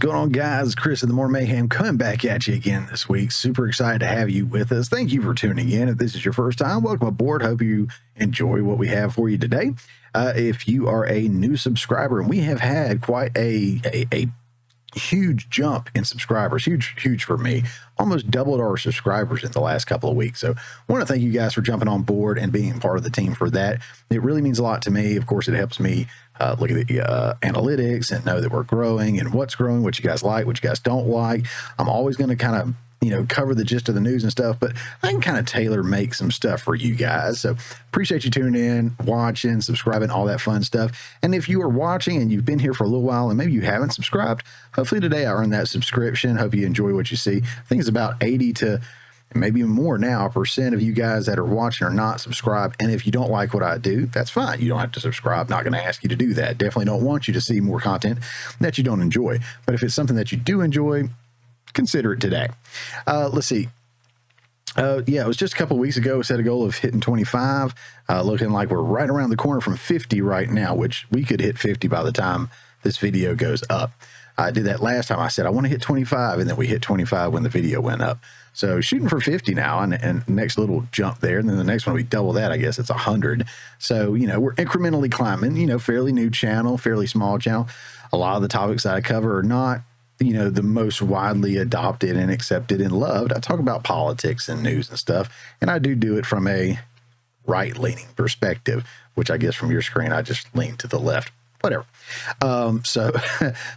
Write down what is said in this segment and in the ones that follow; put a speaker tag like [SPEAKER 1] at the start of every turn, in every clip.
[SPEAKER 1] going on, guys? Chris of the More Mayhem coming back at you again this week. Super excited to have you with us. Thank you for tuning in. If this is your first time, welcome aboard. Hope you enjoy what we have for you today. If you are a new subscriber, and we have had quite a huge jump in subscribers, huge for me, almost doubled our subscribers in the last couple of weeks. So I want to thank you guys for jumping on board and being part of the team for that. It really means a lot to me. Of course, it helps me look at the analytics and know that we're growing and what's growing, what you guys like, what you guys don't like. I'm always going to kind of cover the gist of the news and stuff, but I can kind of tailor make some stuff for you guys. So appreciate you tuning in, watching, subscribing, all that fun stuff. And if you are watching and you've been here for a little while and maybe you haven't subscribed, hopefully today I earned that subscription. Hope you enjoy what you see. I think it's about 80 to maybe even more now % of you guys that are watching are not subscribed. And if you don't like what I do, that's fine. You don't have to subscribe. Not going to ask you to do that. Definitely don't want you to see more content that you don't enjoy. But if it's something that you do enjoy, consider it today. Let's see. Yeah, it was just a couple of weeks ago. We set a goal of hitting 25, looking like we're right around the corner from 50 right now, which we could hit 50 by the time this video goes up. I did that last time. I said, I want to hit 25, and then we hit 25 when the video went up. So shooting for 50 now, and next little jump there. And then the next one, we double that. I guess it's 100. So, we're incrementally climbing, fairly new channel, fairly small channel. A lot of the topics that I cover are not the most widely adopted and accepted and loved. I talk about politics and news and stuff, and I do it from a right-leaning perspective, which I guess from your screen, I just lean to the left. Whatever. So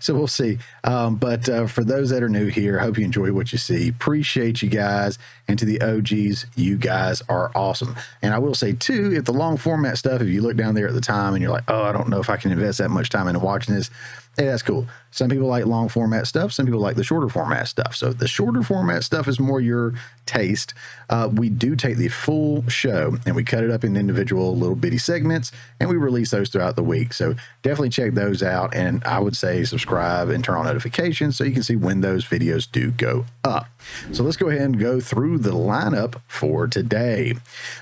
[SPEAKER 1] we'll see. But for those that are new here, hope you enjoy what you see. Appreciate you guys. And to the OGs, you guys are awesome. And I will say too, if the long format stuff, if you look down there at the time and you're like, oh, I don't know if I can invest that much time into watching this, hey, that's cool. Some people like long format stuff. Some people like the shorter format stuff. So the shorter format stuff is more your taste. We do take the full show and we cut it up in individual little bitty segments, and we release those throughout the week. So definitely check those out. And I would say subscribe and turn on notifications so you can see when those videos do go up. So let's go ahead and go through the lineup for today.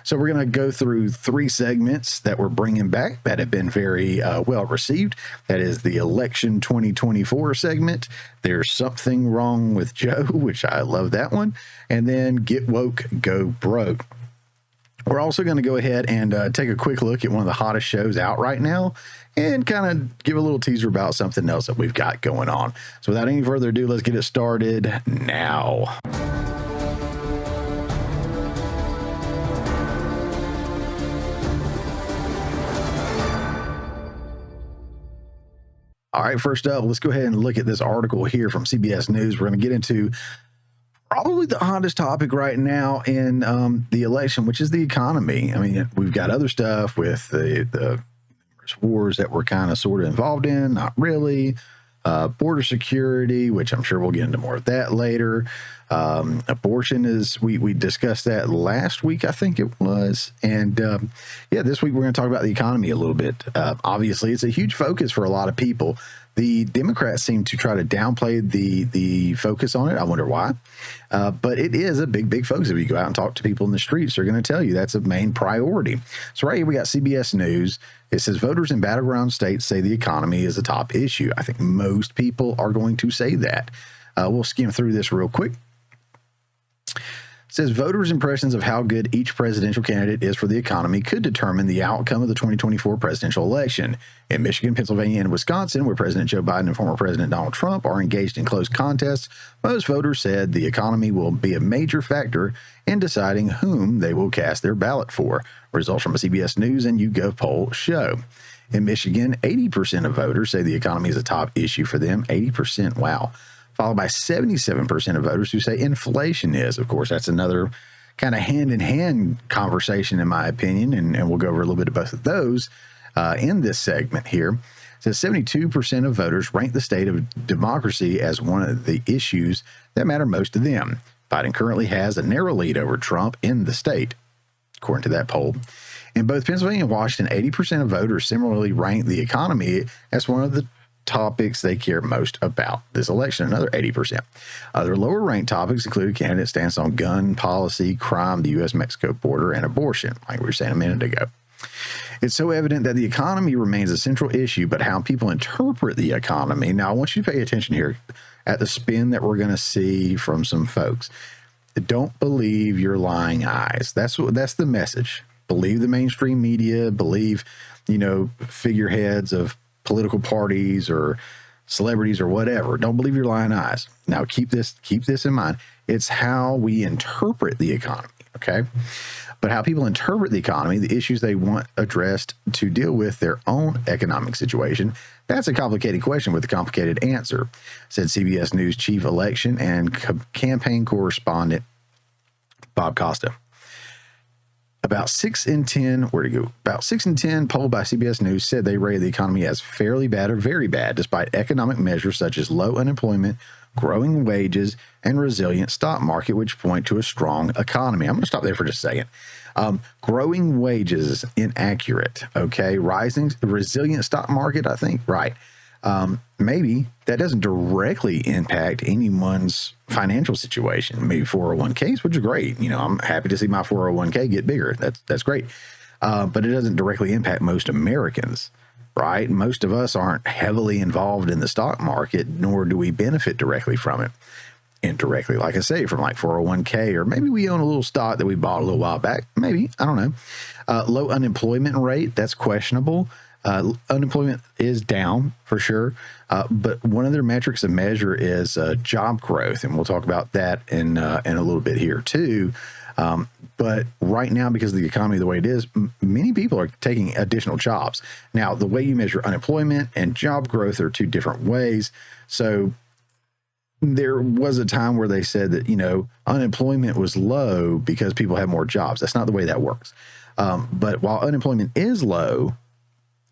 [SPEAKER 1] So we're going to go through 3 segments that we're bringing back that have been very well received. That is the election 2024 segment. There's something wrong with Joe, which I love that one. And then get woke, go broke. We're also going to go ahead and take a quick look at one of the hottest shows out right now and kind of give a little teaser about something else that we've got going on. So without any further ado, let's get it started now. All right, first up, let's go ahead and look at this article here from CBS News. We're going to get into probably the hottest topic right now in the election, which is the economy. I mean, we've got other stuff with the wars that we're kind of sort of involved in, not really. Border security, which I'm sure we'll get into more of that later. Abortion is, we discussed that last week, I think it was. And yeah, this week we're going to talk about the economy a little bit. Obviously, it's a huge focus for a lot of people. The Democrats seem to try to downplay the focus on it. I wonder why. But it is a big focus. If you go out and talk to people in the streets, they're going to tell you that's a main priority. So right here we got CBS News. It says voters in battleground states say the economy is a top issue. I think most people are going to say that. We'll skim through this real quick. It says voters' impressions of how good each presidential candidate is for the economy could determine the outcome of the 2024 presidential election. In Michigan, Pennsylvania, and Wisconsin, where President Joe Biden and former President Donald Trump are engaged in close contests, most voters said the economy will be a major factor in deciding whom they will cast their ballot for. Results from a CBS News and YouGov poll show. In Michigan, 80% of voters say the economy is a top issue for them. 80%, wow. Followed by 77% of voters who say inflation is. Of course, that's another kind of hand-in-hand conversation, in my opinion, and we'll go over a little bit of both of those in this segment here. It says 72% of voters rank the state of democracy as one of the issues that matter most to them. Biden currently has a narrow lead over Trump in the state, according to that poll. In both Pennsylvania and Washington, 80% of voters similarly rank the economy as one of the topics they care most about this election, another 80%. Other lower ranked topics include a candidate stance on gun policy, crime, the U.S.-Mexico border, and abortion, like we were saying a minute ago. It's so evident that the economy remains a central issue, but how people interpret the economy. Now, I want you to pay attention here at the spin that we're going to see from some folks. Don't believe your lying eyes. That's the message. Believe the mainstream media, believe, figureheads of political parties or celebrities or whatever. Don't believe your lying eyes. Now, keep this in mind. It's how we interpret the economy, okay? But how people interpret the economy, the issues they want addressed to deal with their own economic situation, that's a complicated question with a complicated answer, said CBS News chief election and campaign correspondent Bob Costa. About 6 in 10, About 6 in 10 polled by CBS News said they rated the economy as fairly bad or very bad, despite economic measures such as low unemployment, growing wages, and resilient stock market, which point to a strong economy. I'm going to stop there for just a second. Growing wages, inaccurate. Okay. Resilient stock market, I think. Right. Maybe that doesn't directly impact anyone's financial situation. Maybe 401ks, which is great. I'm happy to see my 401k get bigger. That's great. But it doesn't directly impact most Americans, right? Most of us aren't heavily involved in the stock market, nor do we benefit directly from it. Indirectly, like I say, from like 401k, or maybe we own a little stock that we bought a little while back. Maybe, I don't know. Low unemployment rate, that's questionable. Unemployment is down for sure, but one of their metrics to measure is job growth, and we'll talk about that in a little bit here too. But right now, because of the economy the way it is, many people are taking additional jobs. Now, the way you measure unemployment and job growth are two different ways. So there was a time where they said that, unemployment was low because people have more jobs. That's not the way that works. But while unemployment is low,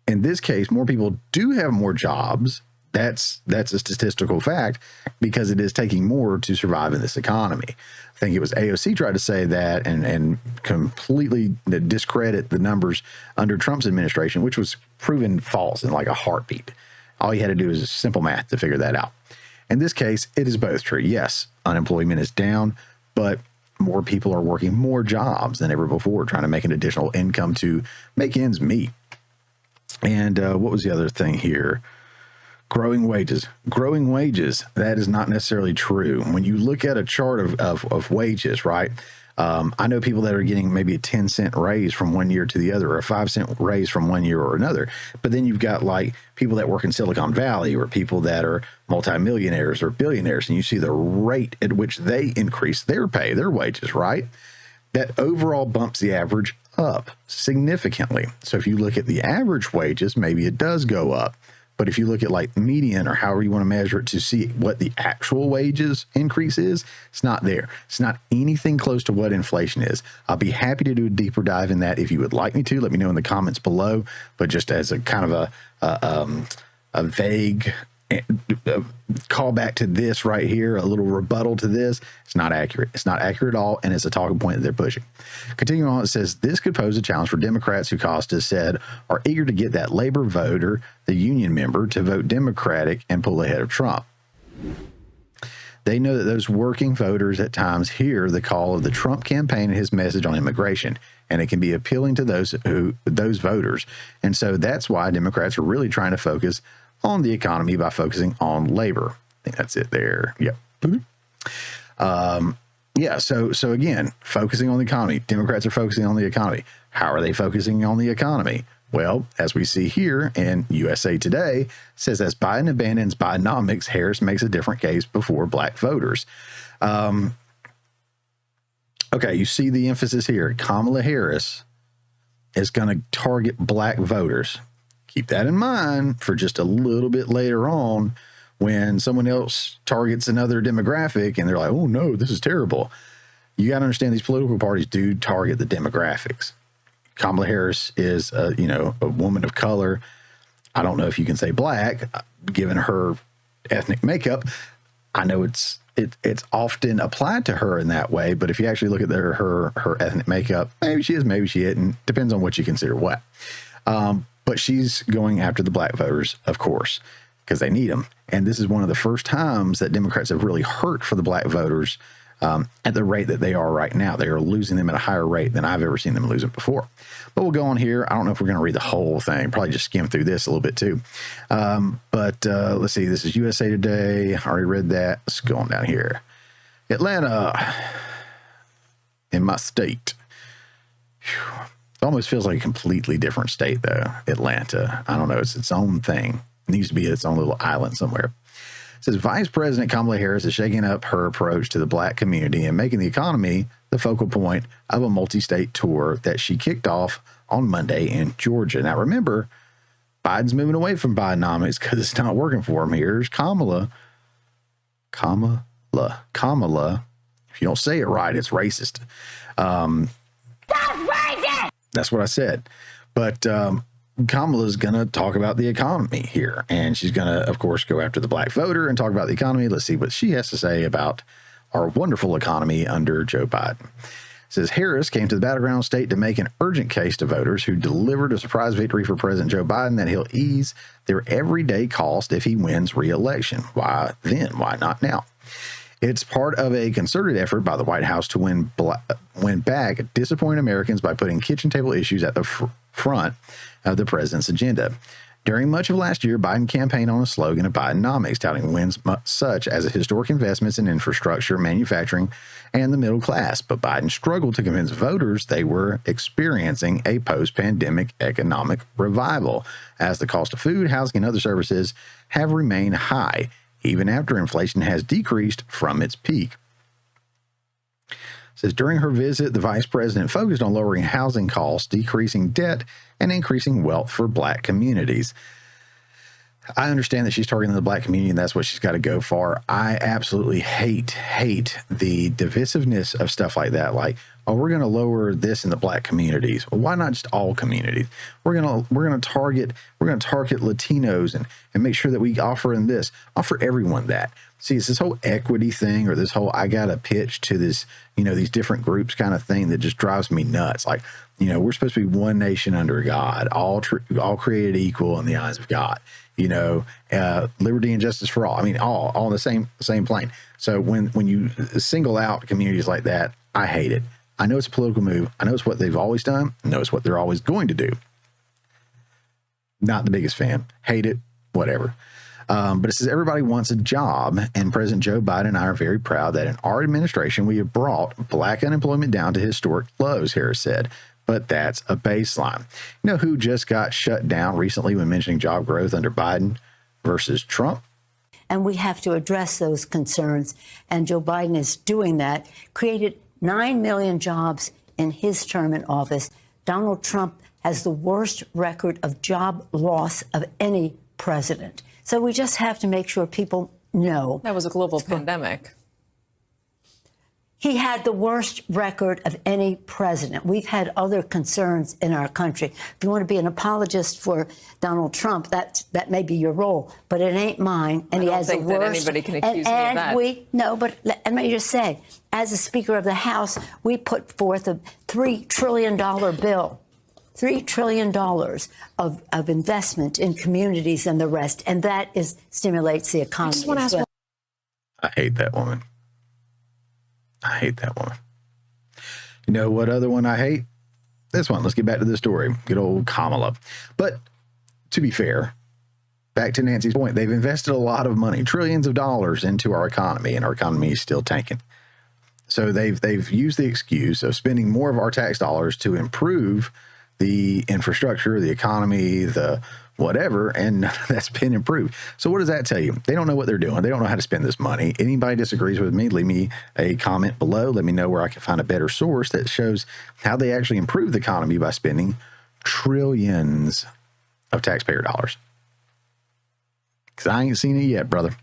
[SPEAKER 1] in this case, more people do have more jobs. That's a statistical fact because it is taking more to survive in this economy. I think it was AOC tried to say that and completely discredit the numbers under Trump's administration, which was proven false in like a heartbeat. All you had to do is simple math to figure that out. In this case, it is both true. Yes, unemployment is down, but more people are working more jobs than ever before, trying to make an additional income to make ends meet. And what was the other thing here? Growing wages. Growing wages, that is not necessarily true. When you look at a chart of wages, right? I know people that are getting maybe a 10-cent raise from one year to the other, or a 5-cent raise from one year or another. But then you've got like people that work in Silicon Valley, or people that are multimillionaires or billionaires, and you see the rate at which they increase their pay, their wages, right? That overall bumps the average up significantly. So if you look at the average wages, maybe it does go up. But if you look at like median, or however you want to measure it to see what the actual wages increase is, it's not there. It's not anything close to what inflation is. I'll be happy to do a deeper dive in that if you would like me to. Let me know in the comments below. But just as a kind of a vague callback to this right here, a little rebuttal to this, it's not accurate. It's not accurate at all, and it's a talking point that they're pushing. Continuing on, it says, this could pose a challenge for Democrats who Costa said are eager to get that labor voter, the union member, to vote Democratic and pull ahead of Trump. They know that those working voters at times hear the call of the Trump campaign and his message on immigration, and it can be appealing to those voters. And so that's why Democrats are really trying to focus on the economy by focusing on labor. I think that's it there. Yep. So again, focusing on the economy. Democrats are focusing on the economy. How are they focusing on the economy? Well, as we see here in USA Today, says as Biden abandons Bidenomics, Harris makes a different case before black voters. Okay, you see the emphasis here. Kamala Harris is going to target black voters. Keep that in mind for just a little bit later on when someone else targets another demographic and they're like, oh, no, this is terrible. You got to understand these political parties do target the demographics. Kamala Harris is, a woman of color. I don't know if you can say black, given her ethnic makeup. I know it's often applied to her in that way, but if you actually look at her ethnic makeup, maybe she is, maybe she isn't. Depends on what you consider what. But she's going after the black voters, of course, because they need them. And this is one of the first times that Democrats have really hurt for the black voters at the rate that they are right now. They are losing them at a higher rate than I've ever seen them lose it before. But we'll go on here. I don't know if we're going to read the whole thing. Probably just skim through this a little bit too. But let's see. This is USA Today. I already read that. Let's go on down here. Atlanta, in my state. Whew. It almost feels like a completely different state, though. Atlanta. I don't know. It's its own thing. It needs to be its own little island somewhere. It says Vice President Kamala Harris is shaking up her approach to the black community and making the economy the focal point of a multi-state tour that she kicked off on Monday in Georgia. Now, remember, Biden's moving away from Bidenomics because it's not working for him. Here's Kamala. If you don't say it right, it's racist. That's what I said. But Kamala's going to talk about the economy here. And she's going to, of course, go after the black voter and talk about the economy. Let's see what she has to say about our wonderful economy under Joe Biden. It says Harris came to the battleground state to make an urgent case to voters who delivered a surprise victory for President Joe Biden that he'll ease their everyday cost if he wins re-election. Why then? Why not now? It's part of a concerted effort by the White House to win back disappointed Americans by putting kitchen table issues at the front of the president's agenda. During much of last year, Biden campaigned on a slogan of Bidenomics, touting wins such as historic investments in infrastructure, manufacturing, and the middle class. But Biden struggled to convince voters they were experiencing a post-pandemic economic revival, as the cost of food, housing, and other services have remained high, even after inflation has decreased from its peak. It says during her visit, the vice president focused on lowering housing costs, decreasing debt, and increasing wealth for black communities. I understand that she's targeting the black community and that's what she's got to go for. I absolutely hate the divisiveness of stuff like that. Like, oh, we're going to lower this in the black communities. Well, why not just all communities? We're going to target Latinos and make sure that we offer everyone that. See, it's this whole equity thing or this whole I got to pitch to this, these different groups kind of thing that just drives me nuts. Like, we're supposed to be one nation under God, all created equal in the eyes of God. Liberty and justice for all. I mean, all on the same plane. So when you single out communities like that, I hate it. I know it's a political move. I know it's what they've always done. I know it's what they're always going to do. Not the biggest fan. Hate it. Whatever. But it says everybody wants a job, and President Joe Biden and I are very proud that in our administration we have brought black unemployment down to historic lows, Harris said. But that's a baseline. You know who just got shut down recently when mentioning job growth under Biden versus Trump?
[SPEAKER 2] And we have to address those concerns. And Joe Biden is doing that, created 9 million jobs in his term in office. Donald Trump has the worst record of job loss of any president. So we just have to make sure people know.
[SPEAKER 3] That was a global pandemic.
[SPEAKER 2] He had the worst record of any president. We've had other concerns in our country. If you want to be an apologist for Donald Trump, that may be your role, but it ain't mine. And
[SPEAKER 3] I
[SPEAKER 2] he
[SPEAKER 3] don't
[SPEAKER 2] has
[SPEAKER 3] think
[SPEAKER 2] the
[SPEAKER 3] that
[SPEAKER 2] worst.
[SPEAKER 3] Anybody can accuse me of that.
[SPEAKER 2] No, but let me just say, as a Speaker of the House, we put forth a $3 trillion bill. $3 trillion of investment in communities and the rest, and that stimulates the economy.
[SPEAKER 3] I just want to ask.
[SPEAKER 1] I hate that woman. I hate that woman. You know what other one I hate? This one. Let's get back to the story. Good old Kamala. But to be fair, back to Nancy's point, they've invested a lot of money, trillions of dollars into our economy, and our economy is still tanking. So they've used the excuse of spending more of our tax dollars to improve the infrastructure, the economy, the whatever, and that's been improved. So what does that tell you? They don't know what they're doing. They don't know how to spend this money. Anybody disagrees with me, leave me a comment below. Let me know where I can find a better source that shows how they actually improve the economy by spending trillions of taxpayer dollars. Because I ain't seen it yet, brother.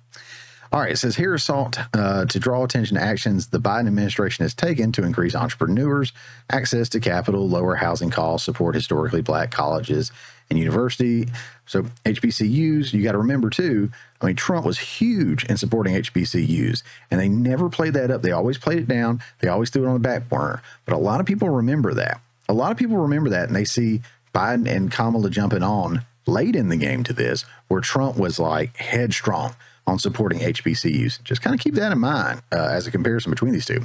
[SPEAKER 1] All right, it says here sought to draw attention to actions the Biden administration has taken to increase entrepreneurs' access to capital, lower housing costs, support historically black colleges and university. So HBCUs, you got to remember too, I mean, Trump was huge in supporting HBCUs, and they never played that up. They always played it down. They always threw it on the back burner. But a lot of people remember that. A lot of people remember that, and they see Biden and Kamala jumping on late in the game to this, where Trump was like headstrong. on supporting HBCUs. Just kind of keep that in mind as a comparison between these two.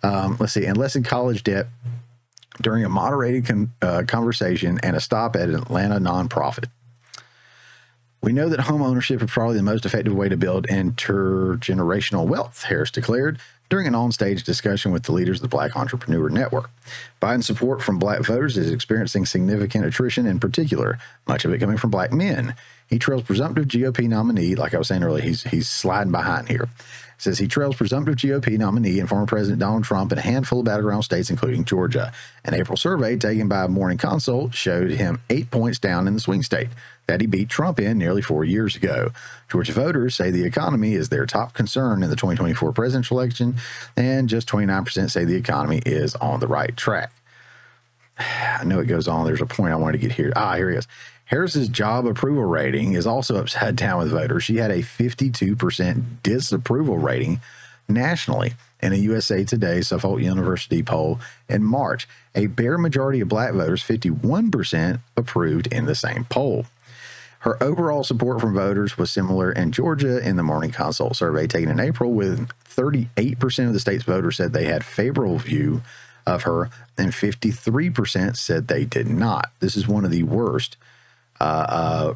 [SPEAKER 1] Let's see, and lessen college debt during a moderated conversation and a stop at an Atlanta nonprofit. We know that home ownership is probably the most effective way to build intergenerational wealth, Harris declared during an onstage discussion with the leaders of the Black Entrepreneur Network. Biden's support from black voters is experiencing significant attrition, in particular, much of it coming from black men. He trails presumptive GOP nominee, like I was saying earlier, he's sliding behind here. Says he trails presumptive GOP nominee and former President Donald Trump in a handful of battleground states, including Georgia. An April survey taken by Morning Consult showed him 8 points down in the swing state that he beat Trump in nearly 4 years ago. Georgia voters say the economy is their top concern in the 2024 presidential election, and just 29% say the economy is on the right track. I know it goes on. There's a point I wanted to get here. Here he is. Harris's job approval rating is also upside down with voters. She had a 52% disapproval rating nationally in a USA Today Suffolk University poll in March. A bare majority of black voters, 51%, approved in the same poll. Her overall support from voters was similar in Georgia in the Morning Consult survey taken in April, with 38% of the state's voters said they had favorable view of her, and 53% said they did not. This is one of the worst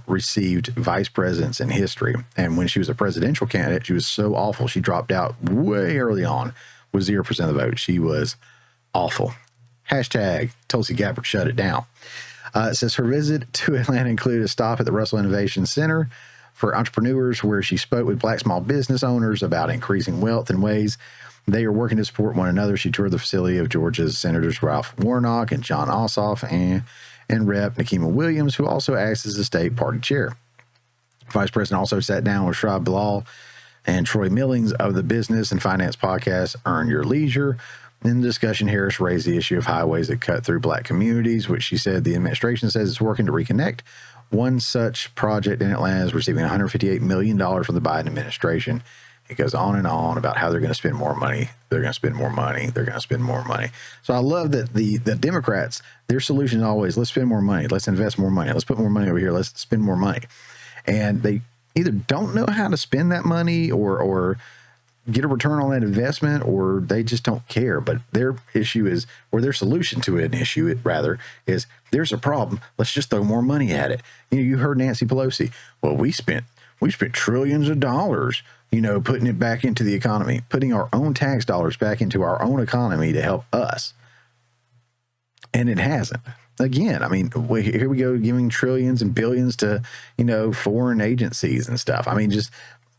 [SPEAKER 1] received vice presidents in history. And when she was a presidential candidate, she was so awful. She dropped out way early on with 0% of the vote. She was awful. Hashtag Tulsi Gabbard shut it down. It says her visit to Atlanta included a stop at the Russell Innovation Center for Entrepreneurs, where she spoke with black small business owners about increasing wealth in ways they are working to support one another. She toured the facility of Georgia's Senators Ralph Warnock and John Ossoff and Rep. Nikema Williams, who also acts as the state party chair. Vice President also sat down with Shrab Bilal and Troy Millings of the business and finance podcast Earn Your Leisure. In the discussion, Harris raised the issue of highways that cut through black communities, which she said the administration says it's working to reconnect. One such project in Atlanta is receiving $158 million from the Biden administration. It goes on and on about how they're going to spend more money. They're going to spend more money. They're going to spend more money. So I love that the Democrats, their solution is always, let's spend more money. Let's invest more money. Let's put more money over here. Let's spend more money. And they either don't know how to spend that money or get a return on that investment, or they just don't care. But their issue is, or their solution to an issue, rather, is there's a problem. Let's just throw more money at it. You heard Nancy Pelosi. Well, we spent trillions of dollars, putting it back into the economy, putting our own tax dollars back into our own economy to help us. And it hasn't. Again, here we go giving trillions and billions to, foreign agencies and stuff.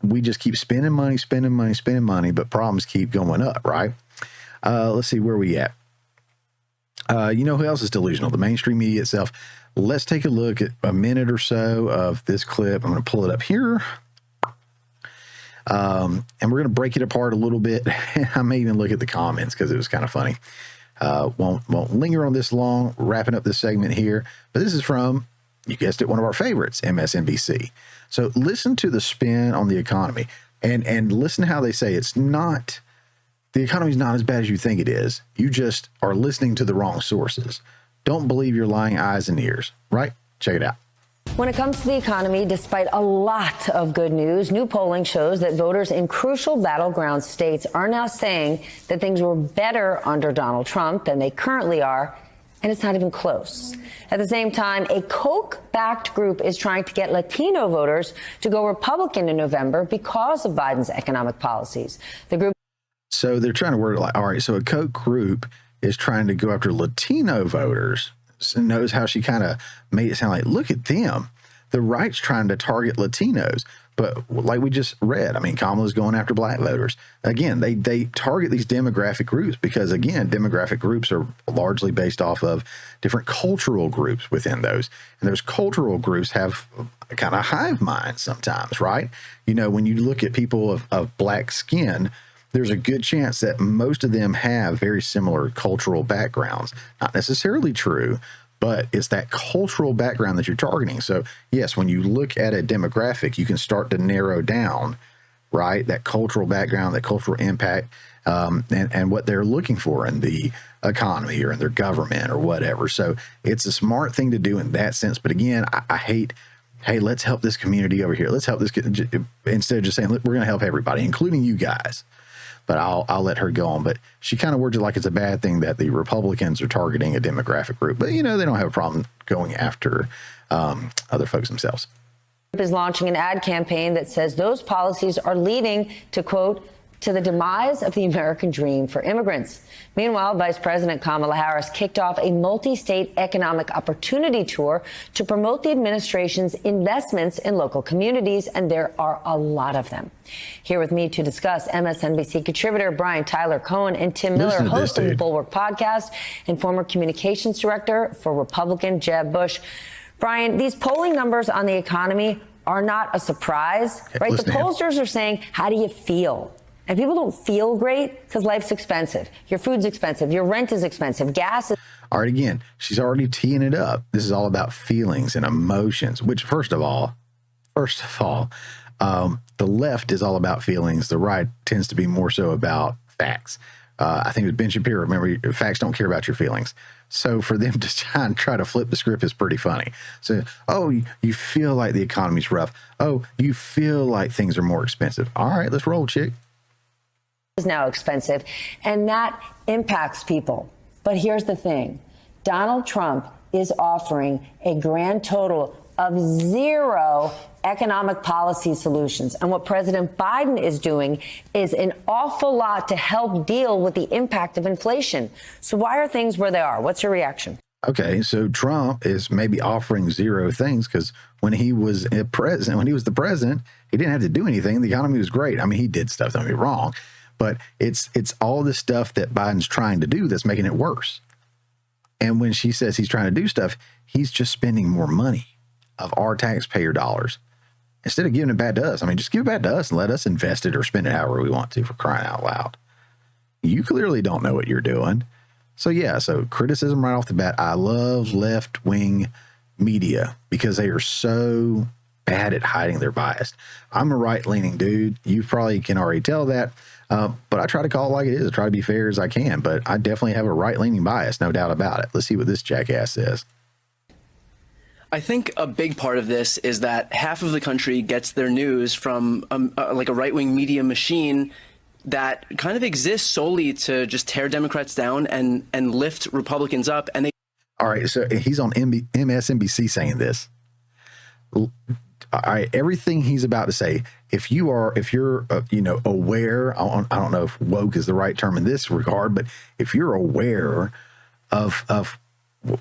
[SPEAKER 1] We just keep spending money, but problems keep going up, right? Let's see where we at. Who else is delusional? The mainstream media itself. Let's take a look at a minute or so of this clip. I'm going to pull it up here. And we're going to break it apart a little bit. I may even look at the comments because it was kind of funny. Won't linger on this long, wrapping up this segment here. But this is from, you guessed it, one of our favorites, MSNBC. So listen to the spin on the economy and listen to how they say the economy's not as bad as you think it is. You just are listening to the wrong sources. Don't believe your lying eyes and ears, right? Check it out.
[SPEAKER 4] When it comes to the economy, despite a lot of good news, new polling shows that voters in crucial battleground states are now saying that things were better under Donald Trump than they currently are, and it's not even close. At the same time, a Koch-backed group is trying to get Latino voters to go Republican in November because of Biden's economic policies. The group.
[SPEAKER 1] So they're trying to word it like, all right, so a Koch group is trying to go after Latino voters. So notice how she kind of made it sound like, look at them. The right's trying to target Latinos. But like we just read, Kamala's going after black voters. Again, they target these demographic groups because, again, demographic groups are largely based off of different cultural groups within those. And those cultural groups have a kind of hive mind sometimes, right? When you look at people of black skin, there's a good chance that most of them have very similar cultural backgrounds. Not necessarily true, but it's that cultural background that you're targeting. So, yes, when you look at a demographic, you can start to narrow down, right, that cultural background, that cultural impact, and what they're looking for in the economy or in their government or whatever. So it's a smart thing to do in that sense. But again, I hate hey, let's help this community over here. Let's help this, instead of just saying, we're going to help everybody, including you guys. But I'll let her go on. But she kind of words it like it's a bad thing that the Republicans are targeting a demographic group. But, they don't have a problem going after other folks themselves.
[SPEAKER 4] Is launching an ad campaign that says those policies are leading to, quote, to the demise of the American dream for immigrants. Meanwhile, Vice President Kamala Harris kicked off a multi-state economic opportunity tour to promote the administration's investments in local communities, and there are a lot of them. Here with me to discuss, MSNBC contributor Brian Tyler Cohen and Tim Miller, host of the Bulwark podcast and former communications director for Republican Jeb Bush. Brian, these polling numbers on the economy are not a surprise, right? The pollsters are saying, how do you feel? And people don't feel great because life's expensive. Your food's expensive. Your rent is expensive. Gas is.
[SPEAKER 1] All right, again, she's already teeing it up. This is all about feelings and emotions, which first of all, the left is all about feelings. The right tends to be more so about facts. I think with Ben Shapiro, remember, facts don't care about your feelings. So for them to try to flip the script is pretty funny. So, oh, you feel like the economy's rough. Oh, you feel like things are more expensive. All right, let's roll, chick.
[SPEAKER 4] Is now expensive, and that impacts people. But here's the thing. Donald Trump is offering a grand total of 0 economic policy solutions. And what President Biden is doing is an awful lot to help deal with the impact of inflation. So why are things where they are? What's your reaction?
[SPEAKER 1] Okay, so Trump is maybe offering 0 things because when he was the president, he didn't have to do anything. The economy was great. I mean, he did stuff, don't get me wrong. But it's all the stuff that Biden's trying to do that's making it worse. And when she says he's trying to do stuff, he's just spending more money of our taxpayer dollars instead of giving it back to us. I mean, just give it back to us and let us invest it or spend it however we want to, for crying out loud. You clearly don't know what you're doing. So, yeah, so criticism right off the bat. I love left-wing media because they are so bad at hiding their bias. I'm a right-leaning dude. You probably can already tell that. But I try to call it like it is. I try to be fair as I can. But I definitely have a right-leaning bias, no doubt about it. Let's see what this jackass says.
[SPEAKER 5] I think a big part of this is that half of the country gets their news from like a right-wing media machine that kind of exists solely to just tear Democrats down and lift Republicans up. And they.
[SPEAKER 1] All right, so he's on MSNBC saying this. All right, everything he's about to say. If you're aware. I don't know if woke is the right term in this regard, but if you're aware of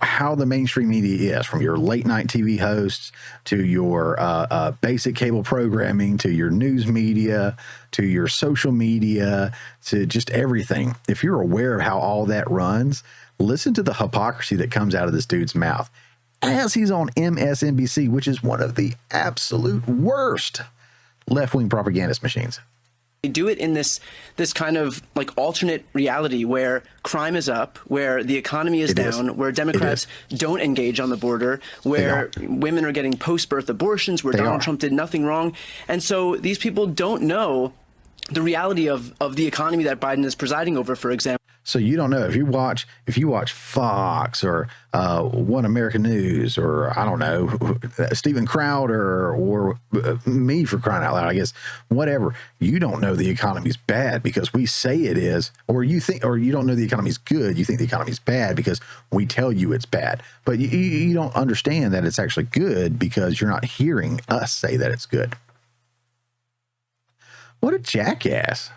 [SPEAKER 1] how the mainstream media is, from your late night TV hosts to your basic cable programming to your news media to your social media to just everything. If you're aware of how all that runs, listen to the hypocrisy that comes out of this dude's mouth as he's on MSNBC, which is one of the absolute worst left-wing propagandist machines.
[SPEAKER 5] They do it in this kind of like alternate reality where crime is up, where the economy is down, where Democrats don't engage on the border, where women are getting post-birth abortions, where Donald Trump did nothing wrong. And so these people don't know the reality of the economy that Biden is presiding over, for example.
[SPEAKER 1] So you don't know if you watch Fox or One American News or I don't know Steven Crowder or me, for crying out loud, I guess, whatever. You don't know the economy's bad because we say it is, or you don't know the economy's good. You think the economy's bad because we tell you it's bad, but you don't understand that it's actually good because you're not hearing us say that it's good. What a jackass.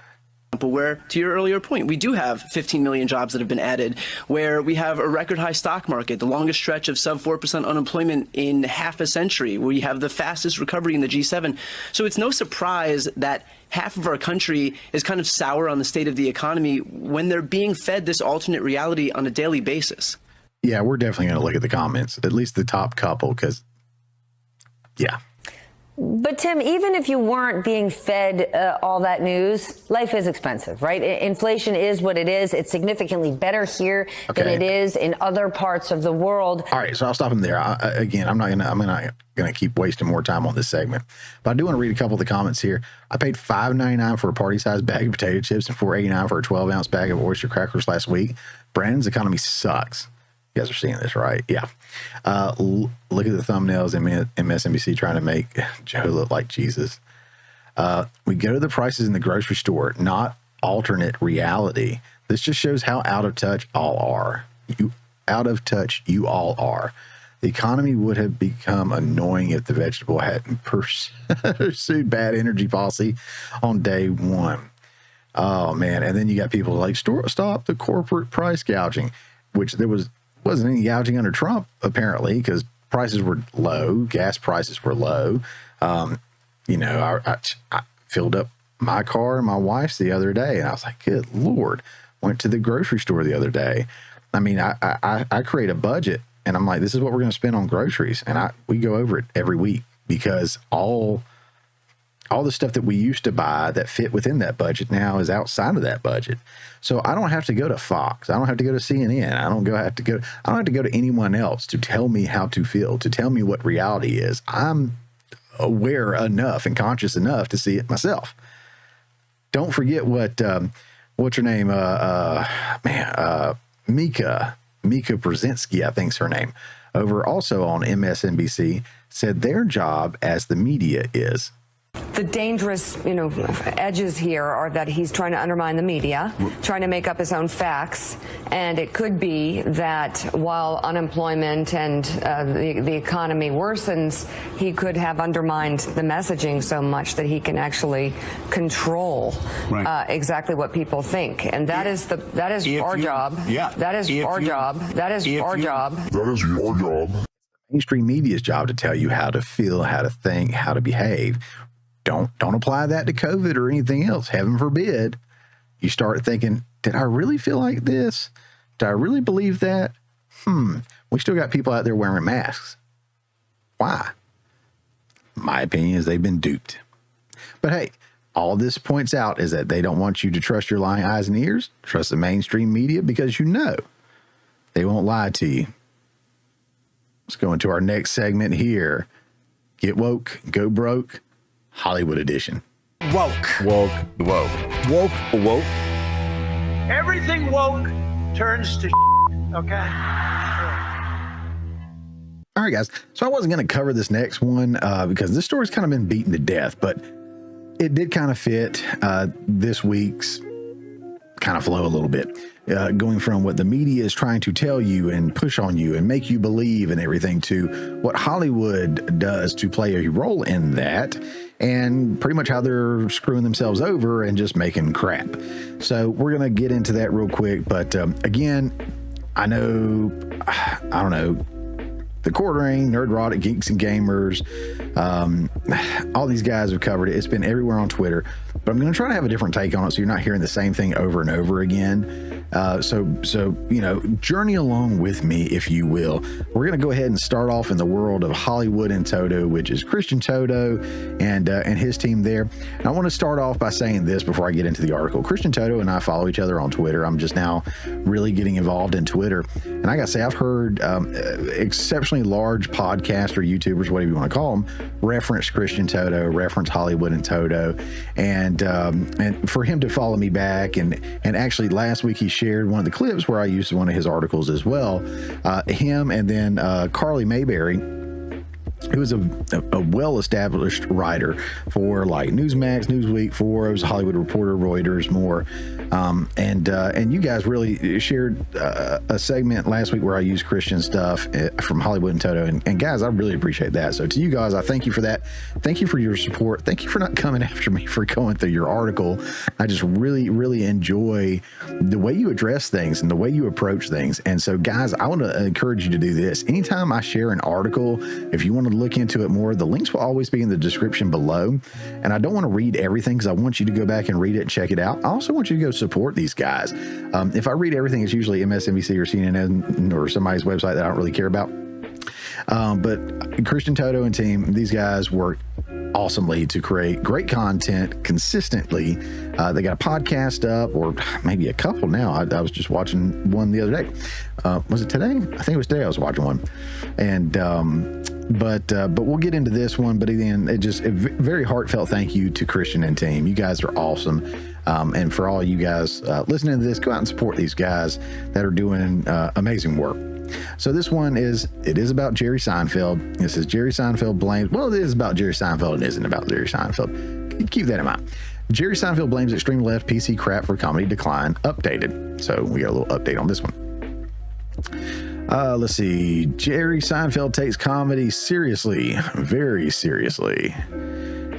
[SPEAKER 5] Where, to your earlier point, we do have 15 million jobs that have been added, where we have a record high stock market, the longest stretch of sub 4% unemployment in half a century, where we have the fastest recovery in the G7. So it's no surprise that half of our country is kind of sour on the state of the economy when they're being fed this alternate reality on a daily basis.
[SPEAKER 1] Yeah, we're definitely going to look at the comments, at least the top couple, because, yeah.
[SPEAKER 4] But Tim, even if you weren't being fed all that news, life is expensive, right? Inflation is what it is. It's significantly better here than it is in other parts of the world.
[SPEAKER 1] All right, so I'll stop him there. I'm not gonna keep wasting more time on this segment, but I do want to read a couple of the comments here. I paid $5.99 for a party-sized bag of potato chips and $4.89 for a 12-ounce bag of oyster crackers last week. Brandon's economy sucks. You guys are seeing this, right? Yeah. Look at the thumbnails in MSNBC trying to make Joe look like Jesus. We go to the prices in the grocery store, not alternate reality. This just shows how out of touch all are. You all are. The economy would have become annoying if the vegetable hadn't pursued bad energy policy on day one. Oh man. And then you got people like stop the corporate price gouging, which wasn't any gouging under Trump, apparently, because prices were low, gas prices were low. I filled up my car and my wife's the other day, and I was like, good Lord. Went to the grocery store the other day. I mean, I create a budget, and I'm like, this is what we're going to spend on groceries, and we go over it every week because all the stuff that we used to buy that fit within that budget now is outside of that budget. So I don't have to go to Fox. I don't have to go to CNN. I don't have to go to anyone else to tell me how to feel, to tell me what reality is. I'm aware enough and conscious enough to see it myself. Don't forget what's her name? Mika Brzezinski, I think's her name, over also on MSNBC, said their job as the media is.
[SPEAKER 6] The dangerous, edges here are that he's trying to undermine the media, trying to make up his own facts, and it could be that while unemployment and the economy worsens, he could have undermined the messaging so much that he can actually control exactly what people think, and that is our job. Yeah, that is our job. That is our job. That is your job.
[SPEAKER 1] Mainstream media's job to tell you how to feel, how to think, how to behave. Don't apply that to COVID or anything else. Heaven forbid. You start thinking, did I really feel like this? Did I really believe that? We still got people out there wearing masks. Why? My opinion is they've been duped. But hey, all this points out is that they don't want you to trust your lying eyes and ears. Trust the mainstream media because they won't lie to you. Let's go into our next segment here. Get woke, go broke. Hollywood edition.
[SPEAKER 7] Woke. Everything woke turns to okay?
[SPEAKER 1] All right, guys. So I wasn't going to cover this next one because this story's kind of been beaten to death, but it did kind of fit this week's kind of flow a little bit. Going from what the media is trying to tell you and push on you and make you believe and everything to what Hollywood does to play a role in that, and pretty much how they're screwing themselves over and just making crap. So we're going to get into that real quick. But again, I don't know, The Quartering, Nerdrotic, Geeks and Gamers, all these guys have covered it. It's been everywhere on Twitter, but I'm going to try to have a different take on it so you're not hearing the same thing over and over again. So journey along with me, if you will. We're going to go ahead and start off in the world of Hollywood and Toto, which is Christian Toto and his team there. And I want to start off by saying this before I get into the article. Christian Toto and I follow each other on Twitter. I'm just now really getting involved in Twitter. And I got to say, I've heard exceptionally large podcasts or YouTubers, whatever you want to call them, reference Christian Toto, reference Hollywood and Toto. And for him to follow me back, and actually last week he shared one of the clips where I used one of his articles as well. Him and then Carly Mayberry, who is a well-established writer for like Newsmax, Newsweek, Forbes, Hollywood Reporter, Reuters, more. And you guys really shared a segment last week where I used Christian stuff from Hollywood and Toto. And guys, I really appreciate that. So to you guys, I thank you for that. Thank you for your support. Thank you for not coming after me for going through your article. I just really, really enjoy the way you address things and the way you approach things. And so guys, I want to encourage you to do this. Anytime I share an article, if you want to look into it more, the links will always be in the description below. And I don't want to read everything because I want you to go back and read it and check it out. I also want you to go support these guys. If I read everything, it's usually MSNBC or CNN or somebody's website that I don't really care about. But Christian Toto and team, these guys work awesomely to create great content consistently. They got a podcast up, or maybe a couple now. I was just watching one the other day. Was it today? I think it was today I was watching one. And but we'll get into this one. But again, a very heartfelt thank you to Christian and team. You guys are awesome. And for all you guys listening to this, go out and support these guys that are doing amazing work. So this one is about Jerry Seinfeld. This is Jerry Seinfeld blames, well, it is about Jerry Seinfeld and isn't about Jerry Seinfeld. Keep that in mind. Jerry Seinfeld blames extreme left PC crap for comedy decline, updated. So we got a little update on this one. Let's see. Jerry Seinfeld takes comedy seriously, very seriously.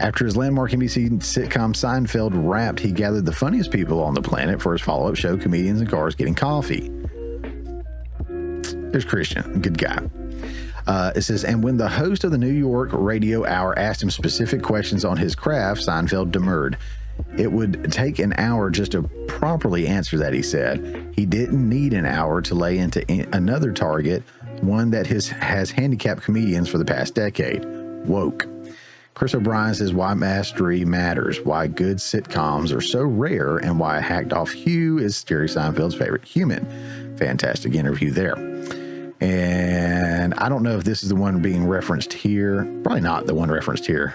[SPEAKER 1] After his landmark NBC sitcom Seinfeld wrapped, he gathered the funniest people on the planet for his follow-up show, Comedians in Cars Getting Coffee. There's Christian, good guy. It says, and when the host of the New York Radio Hour asked him specific questions on his craft, Seinfeld demurred. It would take an hour just to properly answer that, he said. He didn't need an hour to lay into another target, one that has handicapped comedians for the past decade. Woke. Chris O'Brien says why mastery matters, why good sitcoms are so rare, and why Hacked Off Hugh is Jerry Seinfeld's favorite human. Fantastic interview there. And I don't know if this is the one being referenced here. Probably not the one referenced here.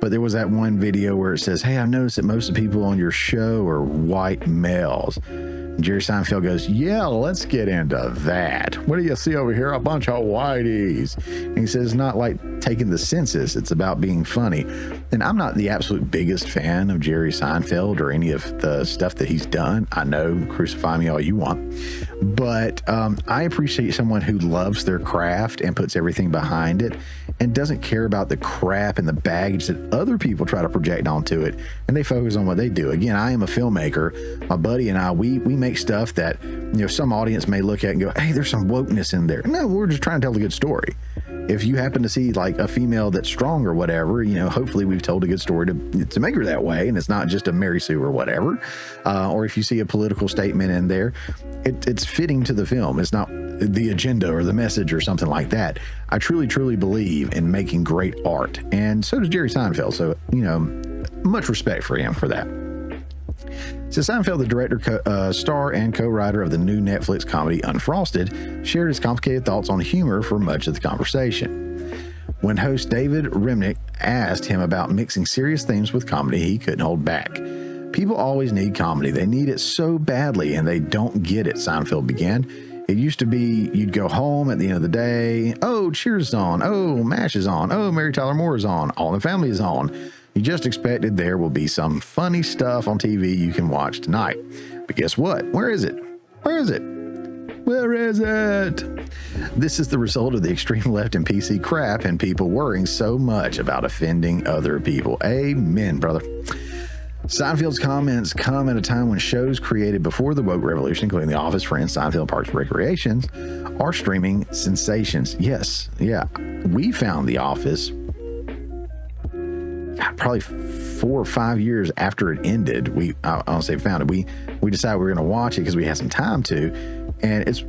[SPEAKER 1] But there was that one video where it says, hey, I've noticed that most of the people on your show are white males. And Jerry Seinfeld goes, yeah, let's get into that. What do you see over here? A bunch of whiteys. And he says, it's not like taking the census. It's about being funny. And I'm not the absolute biggest fan of Jerry Seinfeld or any of the stuff that he's done. I know, crucify me all you want. But I appreciate someone who loves their craft and puts everything behind it and doesn't care about the crap and the baggage that other people try to project onto it, and they focus on what they do. Again, I am a filmmaker. My buddy and I, we make stuff that, some audience may look at and go, hey, there's some wokeness in there. No, we're just trying to tell a good story. If you happen to see like a female that's strong or whatever, hopefully we've told a good story to make her that way, and it's not just a Mary Sue or whatever. Or if you see a political statement in there, it's fitting to the film. It's not the agenda or the message or something like that. I truly, truly believe in making great art, and so does Jerry Seinfeld. So, much respect for him for that. So Seinfeld, the director, star, and co-writer of the new Netflix comedy Unfrosted, shared his complicated thoughts on humor for much of the conversation. When host David Remnick asked him about mixing serious themes with comedy, he couldn't hold back. People always need comedy. They need it so badly, and they don't get it, Seinfeld began. It used to be you'd go home at the end of the day. Oh, Cheers is on. Oh, MASH is on. Oh, Mary Tyler Moore is on. All in the Family is on. You just expected there will be some funny stuff on TV you can watch tonight. But guess what? Where is it? Where is it? Where is it? This is the result of the extreme left and PC crap and people worrying so much about offending other people. Amen, brother. Seinfeld's comments come at a time when shows created before the woke revolution, including The Office, Friends, Seinfeld, Parks and Recreations, are streaming sensations. Yes, yeah. We found The Office probably 4 or 5 years after it ended. I don't say found it. We decided we were going to watch it because we had some time to, and it's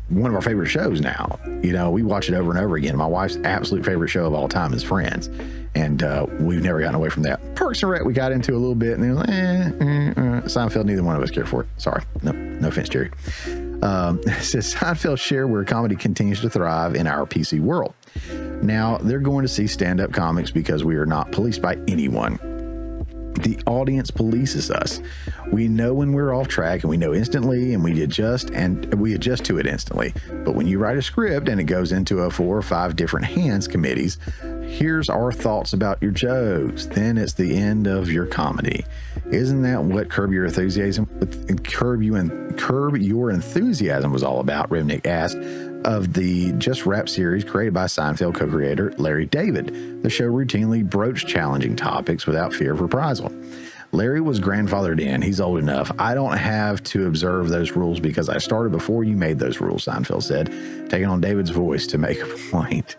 [SPEAKER 1] one of our favorite shows now. We watch it over and over again. My wife's absolute favorite show of all time is Friends, and we've never gotten away from that. Parks and Rec we got into a little bit, and then like, Seinfeld, neither one of us care for it. Sorry, no offense, Jerry. It says Seinfeld share where comedy continues to thrive in our PC world. Now, they're going to see stand-up comics because we are not policed by anyone. The audience polices us. We know when we're off track, and we know instantly, and we adjust to it instantly. But when you write a script and it goes into 4 or 5 different hands committees, here's our thoughts about your jokes. Then it's the end of your comedy. Isn't that what Curb Your Enthusiasm was all about? Remnick asked of the Just Rap series created by Seinfeld co-creator Larry David. The show routinely broached challenging topics without fear of reprisal. Larry was grandfathered in. He's old enough. I don't have to observe those rules because I started before you made those rules, Seinfeld said, taking on David's voice to make a point.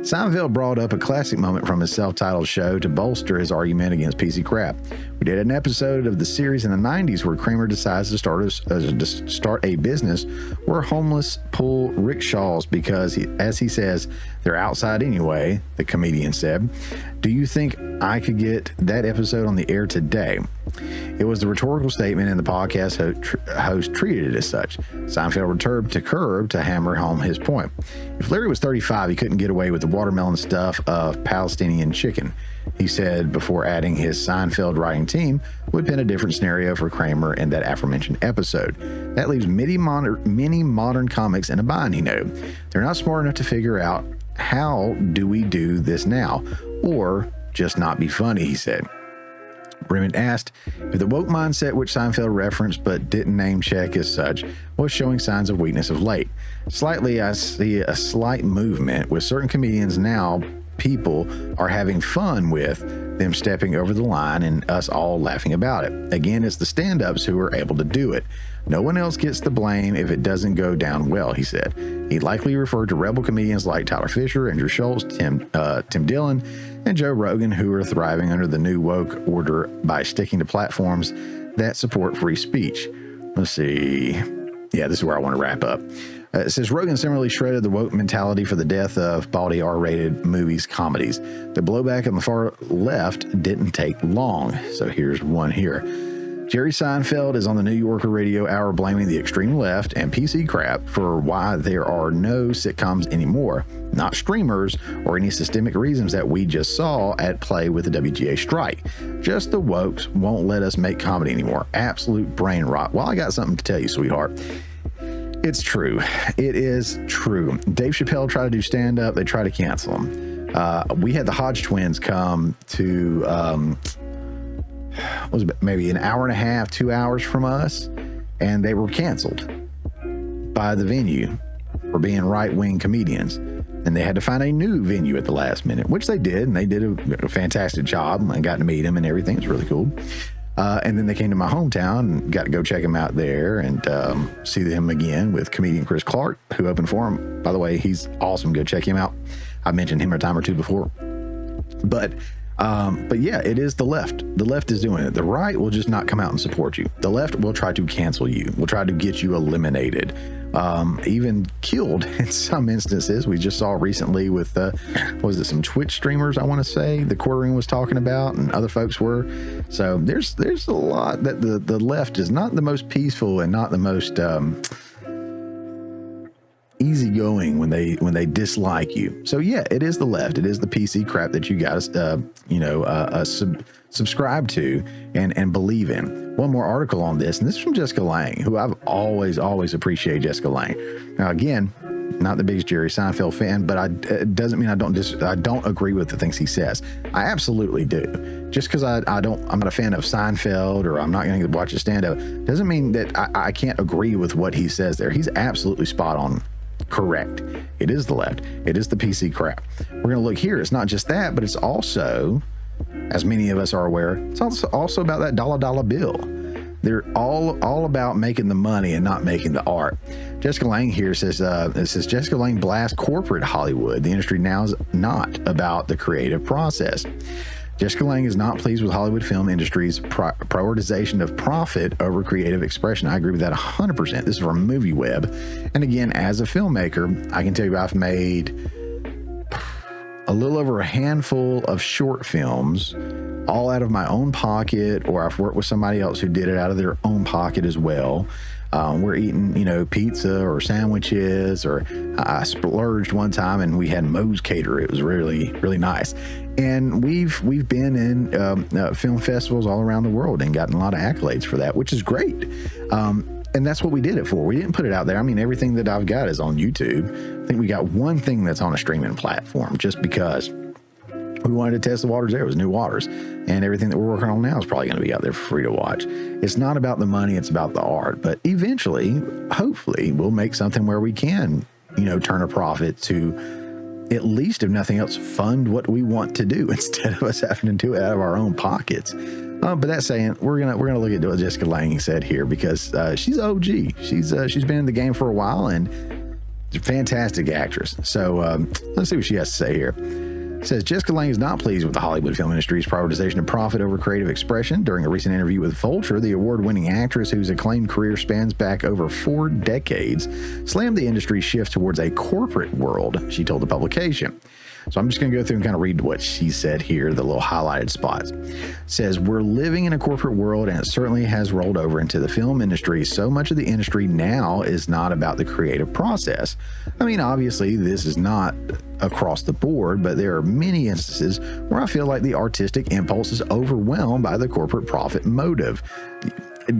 [SPEAKER 1] Seinfeld brought up a classic moment from his self-titled show to bolster his argument against PC crap. We did an episode of the series in the 90s where Kramer decides to start a business where homeless pull rickshaws because, as he says, they're outside anyway, the comedian said. Do you think I could get that episode on the air today? It was the rhetorical statement, and the podcast host treated it as such. Seinfeld returned to Curb to hammer home his point. If Larry was 35, he couldn't get away with the watermelon stuff of Palestinian chicken. He said before adding his Seinfeld writing team would pen a different scenario for Kramer in that aforementioned episode. That leaves many modern comics in a bind, They're not smart enough to figure out how do we do this now, or just not be funny, he said. Bremen asked if the woke mindset, which Seinfeld referenced but didn't name check as such, was showing signs of weakness of late. Slightly, I see a slight movement with certain comedians now. People are having fun with them stepping over the line and us all laughing about it. Again, it's the stand-ups who are able to do it. No one else gets the blame if it doesn't go down well, he said. He likely referred to rebel comedians like Tyler Fisher, Andrew Schultz, Tim Dillon, and Joe Rogan, who are thriving under the new woke order by sticking to platforms that support free speech. Let's see. Yeah, this is where I want to wrap up. It says Rogan similarly shredded the woke mentality for the death of bawdy R-rated movies, comedies. The blowback on the far left didn't take long. So here's one here. Jerry Seinfeld is on the New Yorker radio hour blaming the extreme left and PC crap for why there are no sitcoms anymore, not streamers or any systemic reasons that we just saw at play with the WGA strike. Just the wokes won't let us make comedy anymore. Absolute brain rot. Well, I got something to tell you, sweetheart. It's true. It is true. Dave Chappelle tried to do stand-up. They tried to cancel him. We had the Hodge twins come to, was it maybe an hour and a half, 2 hours from us, and they were canceled by the venue for being right-wing comedians. And they had to find a new venue at the last minute, which they did, and they did a fantastic job. I got to meet him and everything. It was really cool. And then they came to my hometown and got to go check him out there and see him again with comedian Chris Clark, who opened for him. By the way, he's awesome. Go check him out. I mentioned him a time or two before. But yeah, it is the left. The left is doing it. The right will just not come out and support you. The left will try to cancel you, will try to get you eliminated, even killed in some instances. We just saw recently with, was it some Twitch streamers, I want to say, the Quartering was talking about, and other folks were. So there's a lot that the left is not the most peaceful and not the most easygoing when they dislike you. So yeah, it is the left. It is the PC crap that you got to subscribe to and believe in. One more article on this, and this is from Jessica Lange, who I've always appreciated. Jessica Lange. Now again, not the biggest Jerry Seinfeld fan, but it doesn't mean I don't agree with the things he says. I absolutely do. Just because I'm not a fan of Seinfeld or I'm not going to watch a stand-up doesn't mean that I can't agree with what he says there. He's absolutely spot on. Correct. It is the left. It is the PC crap. We're going to look here. It's not just that, but it's also, as many of us are aware, it's also about that dollar bill. They're all about making the money and not making the art. Jessica Lange here says, Jessica Lange blasts corporate Hollywood. The industry now is not about the creative process. Jessica Lange is not pleased with Hollywood film industry's prioritization of profit over creative expression. I agree with that 100%. This is from MovieWeb. And again, as a filmmaker, I can tell you I've made a little over a handful of short films, all out of my own pocket, or I've worked with somebody else who did it out of their own pocket as well. We're eating, pizza or sandwiches, or I splurged one time and we had Moe's cater. It was really, really nice. And we've been in film festivals all around the world and gotten a lot of accolades for that, which is great. And that's what we did it for. We didn't put it out there. I mean, everything that I've got is on YouTube. I think we got one thing that's on a streaming platform just because we wanted to test the waters there. It was New Waters. And everything that we're working on now is probably going to be out there for free to watch. It's not about the money, it's about the art. But eventually, hopefully, we'll make something where we can, turn a profit to at least, if nothing else, fund what we want to do instead of us having to do it out of our own pockets. But that saying, we're gonna look at what Jessica Lange said here because she's OG. She's been in the game for a while and she's a fantastic actress. So let's see what she has to say here. It says Jessica Lange is not pleased with the Hollywood film industry's prioritization of profit over creative expression. During a recent interview with Vulture, the award-winning actress, whose acclaimed career spans back over 4 decades, slammed the industry's shift towards a corporate world, she told the publication. So I'm just going to go through and kind of read what she said here, the little highlighted spots. It says, we're living in a corporate world, and it certainly has rolled over into the film industry. So much of the industry now is not about the creative process. I mean, obviously, this is not across the board, but there are many instances where I feel like the artistic impulse is overwhelmed by the corporate profit motive.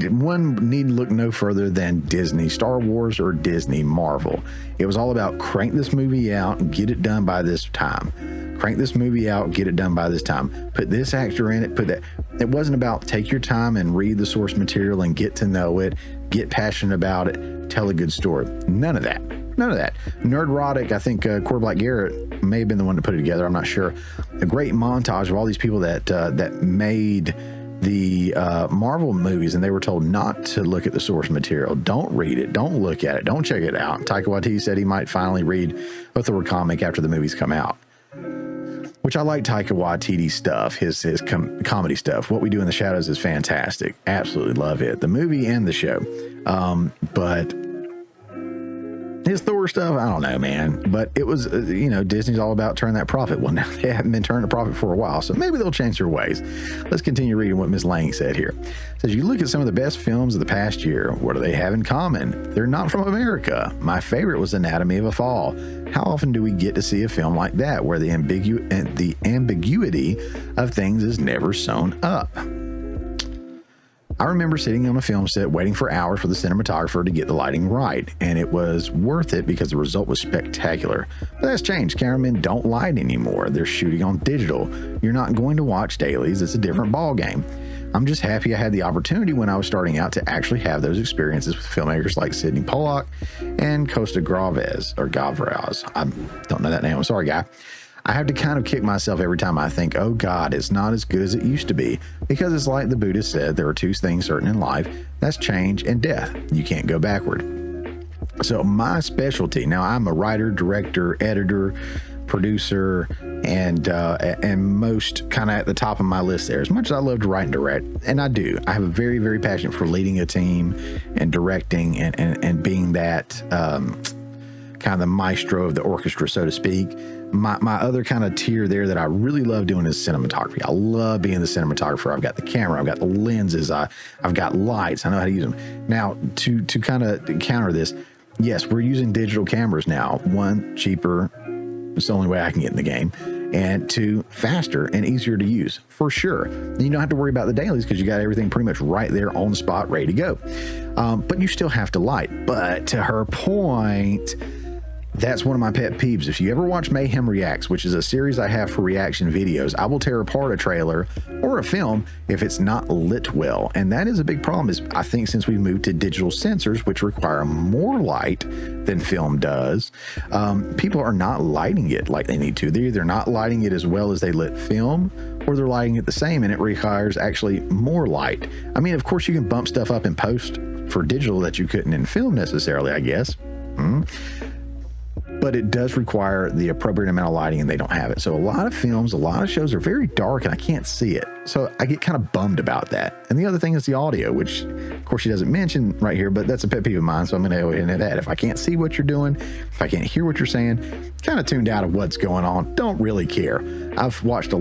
[SPEAKER 1] One need look no further than Disney Star Wars or Disney Marvel. It was all about crank this movie out and get it done by this time. Crank this movie out, get it done by this time. Put this actor in it, put that. It wasn't about take your time and read the source material and get to know it, get passionate about it, tell a good story. None of that. None of that. Nerdrotic, I think Core Black Garrett may have been the one to put it together. I'm not sure. A great montage of all these people that made the Marvel movies, and they were told not to look at the source material. Don't read it. Don't look at it. Don't check it out. Taika Waititi said he might finally read a Thor comic after the movies come out, which I like Taika Waititi stuff, his comedy stuff. What We Do in the Shadows is fantastic. Absolutely love it. The movie and the show. But his Thor stuff, I don't know, man. But it was, Disney's all about turning that profit. Well, now they haven't been turning a profit for a while, so maybe they'll change their ways. Let's continue reading what Ms. Lang said here. It says, you look at some of the best films of the past year. What do they have in common? They're not from America. My favorite was Anatomy of a Fall. How often do we get to see a film like that where the ambiguity of things is never sewn up? I remember sitting on a film set waiting for hours for the cinematographer to get the lighting right, and it was worth it because the result was spectacular. But that's changed. Cameramen don't light anymore. They're shooting on digital. You're not going to watch dailies. It's a different ball game. I'm just happy I had the opportunity when I was starting out to actually have those experiences with filmmakers like Sidney Pollack and Costa Gavras. I don't know that name. I'm sorry, guy. I have to kind of kick myself every time I think, oh God, it's not as good as it used to be. Because it's like the Buddha said, there are two things certain in life. That's change and death. You can't go backward. So my specialty, now I'm a writer, director, editor, producer, and most kind of at the top of my list there. As much as I love to write and direct, and I do, I have a very, very passion for leading a team and directing and being that kind of the maestro of the orchestra, so to speak. My other kind of tier there that I really love doing is cinematography. I love being the cinematographer. I've got the camera, I've got the lenses, I've got lights. I know how to use them. Now, to kind of counter this, yes, we're using digital cameras now. One, cheaper. It's the only way I can get in the game. And two, faster and easier to use, for sure. And you don't have to worry about the dailies because you got everything pretty much right there on the spot, ready to go. But you still have to light. But to her point, that's one of my pet peeves. If you ever watch Mayhem Reacts, which is a series I have for reaction videos, I will tear apart a trailer or a film if it's not lit well. And that is a big problem, is I think since we moved to digital sensors, which require more light than film does, people are not lighting it like they need to. They're either not lighting it as well as they lit film, or they're lighting it the same, and it requires actually more light. I mean, of course, you can bump stuff up in post for digital that you couldn't in film necessarily, I guess. But it does require the appropriate amount of lighting, and they don't have it. So a lot of films, a lot of shows are very dark, and I can't see it. So I get kind of bummed about that. And the other thing is the audio, which of course she doesn't mention right here, but that's a pet peeve of mine. So I'm going to go into that. If I can't see what you're doing, if I can't hear what you're saying, kind of tuned out of what's going on. Don't really care. I've screened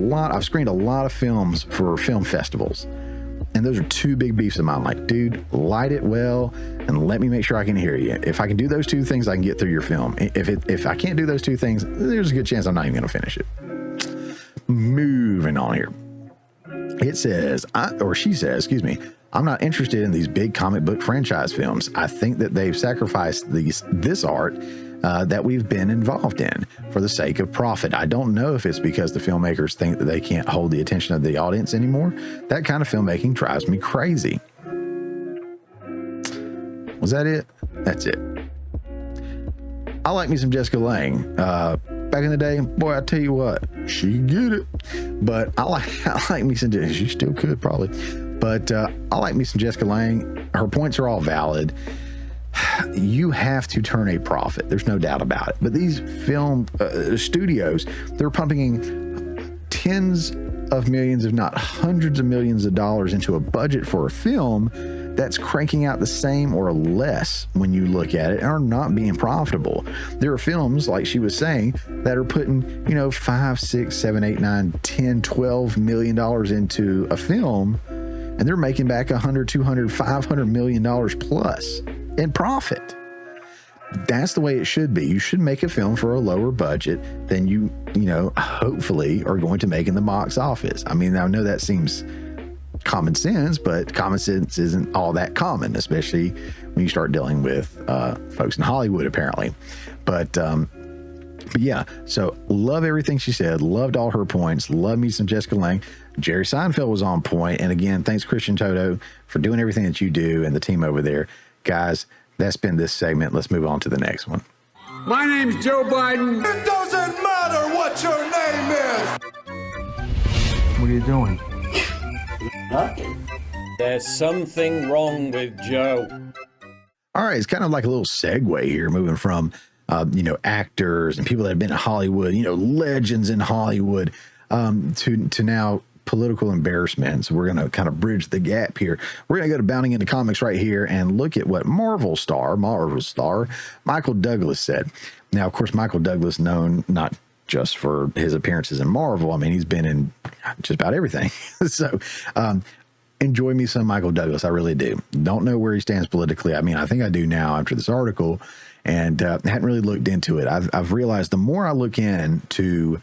[SPEAKER 1] a lot of films for film festivals. And those are two big beefs of mine. Like, dude, light it well and let me make sure I can hear you. If I can do those two things, I can get through your film. If I can't do those two things, there's a good chance I'm not even going to finish it. Moving on here. It says, she says, I'm not interested in these big comic book franchise films. I think that they've sacrificed this art that we've been involved in for the sake of profit. I don't know if it's because the filmmakers think that they can't hold the attention of the audience anymore. That kind of filmmaking drives me crazy. Was that it? That's it. I like me some Jessica Lange. Back in the day, boy, I tell you what, she get it. But I like me some, she still could probably. But I like me some Jessica Lange. Her points are all valid. You have to turn a profit. There's no doubt about it. But these film studios, they're pumping in tens of millions, if not hundreds of millions of dollars into a budget for a film that's cranking out the same or less when you look at it and are not being profitable. There are films, like she was saying, that are putting, you know, 5, 6, 7, 8, 9, 10, 12 million dollars into a film, and they're making back 100, 200, 500 million dollars plus in profit. That's the way it should be. You should make a film for a lower budget than you know, hopefully are going to make in the box office. I mean, I know that seems common sense, but common sense isn't all that common, especially when you start dealing with folks in Hollywood, apparently. But yeah, so love everything she said. Loved all her points. Love me some Jessica Lange. Jerry Seinfeld was on point. And again, thanks, Christian Toto, for doing everything that you do and the team over there. Guys, that's been this segment. Let's move on to the next one.
[SPEAKER 8] My name's Joe Biden.
[SPEAKER 9] It doesn't matter what your name is.
[SPEAKER 8] What are you doing?
[SPEAKER 9] Nothing.
[SPEAKER 10] There's something wrong with Joe.
[SPEAKER 1] All right, it's kind of like a little segue here, moving from, you know, actors and people that have been in Hollywood, you know, legends in Hollywood, to now political embarrassment. So we're going to kind of bridge the gap here. We're going to go to Bounding into Comics right here and look at what Marvel star Michael Douglas said. Now, of course, Michael Douglas, known not just for his appearances in Marvel. I mean, he's been in just about everything. So, enjoy me some Michael Douglas. I really do. Don't know where he stands politically. I mean, I think I do now after this article, and hadn't really looked into it. I've realized the more I look into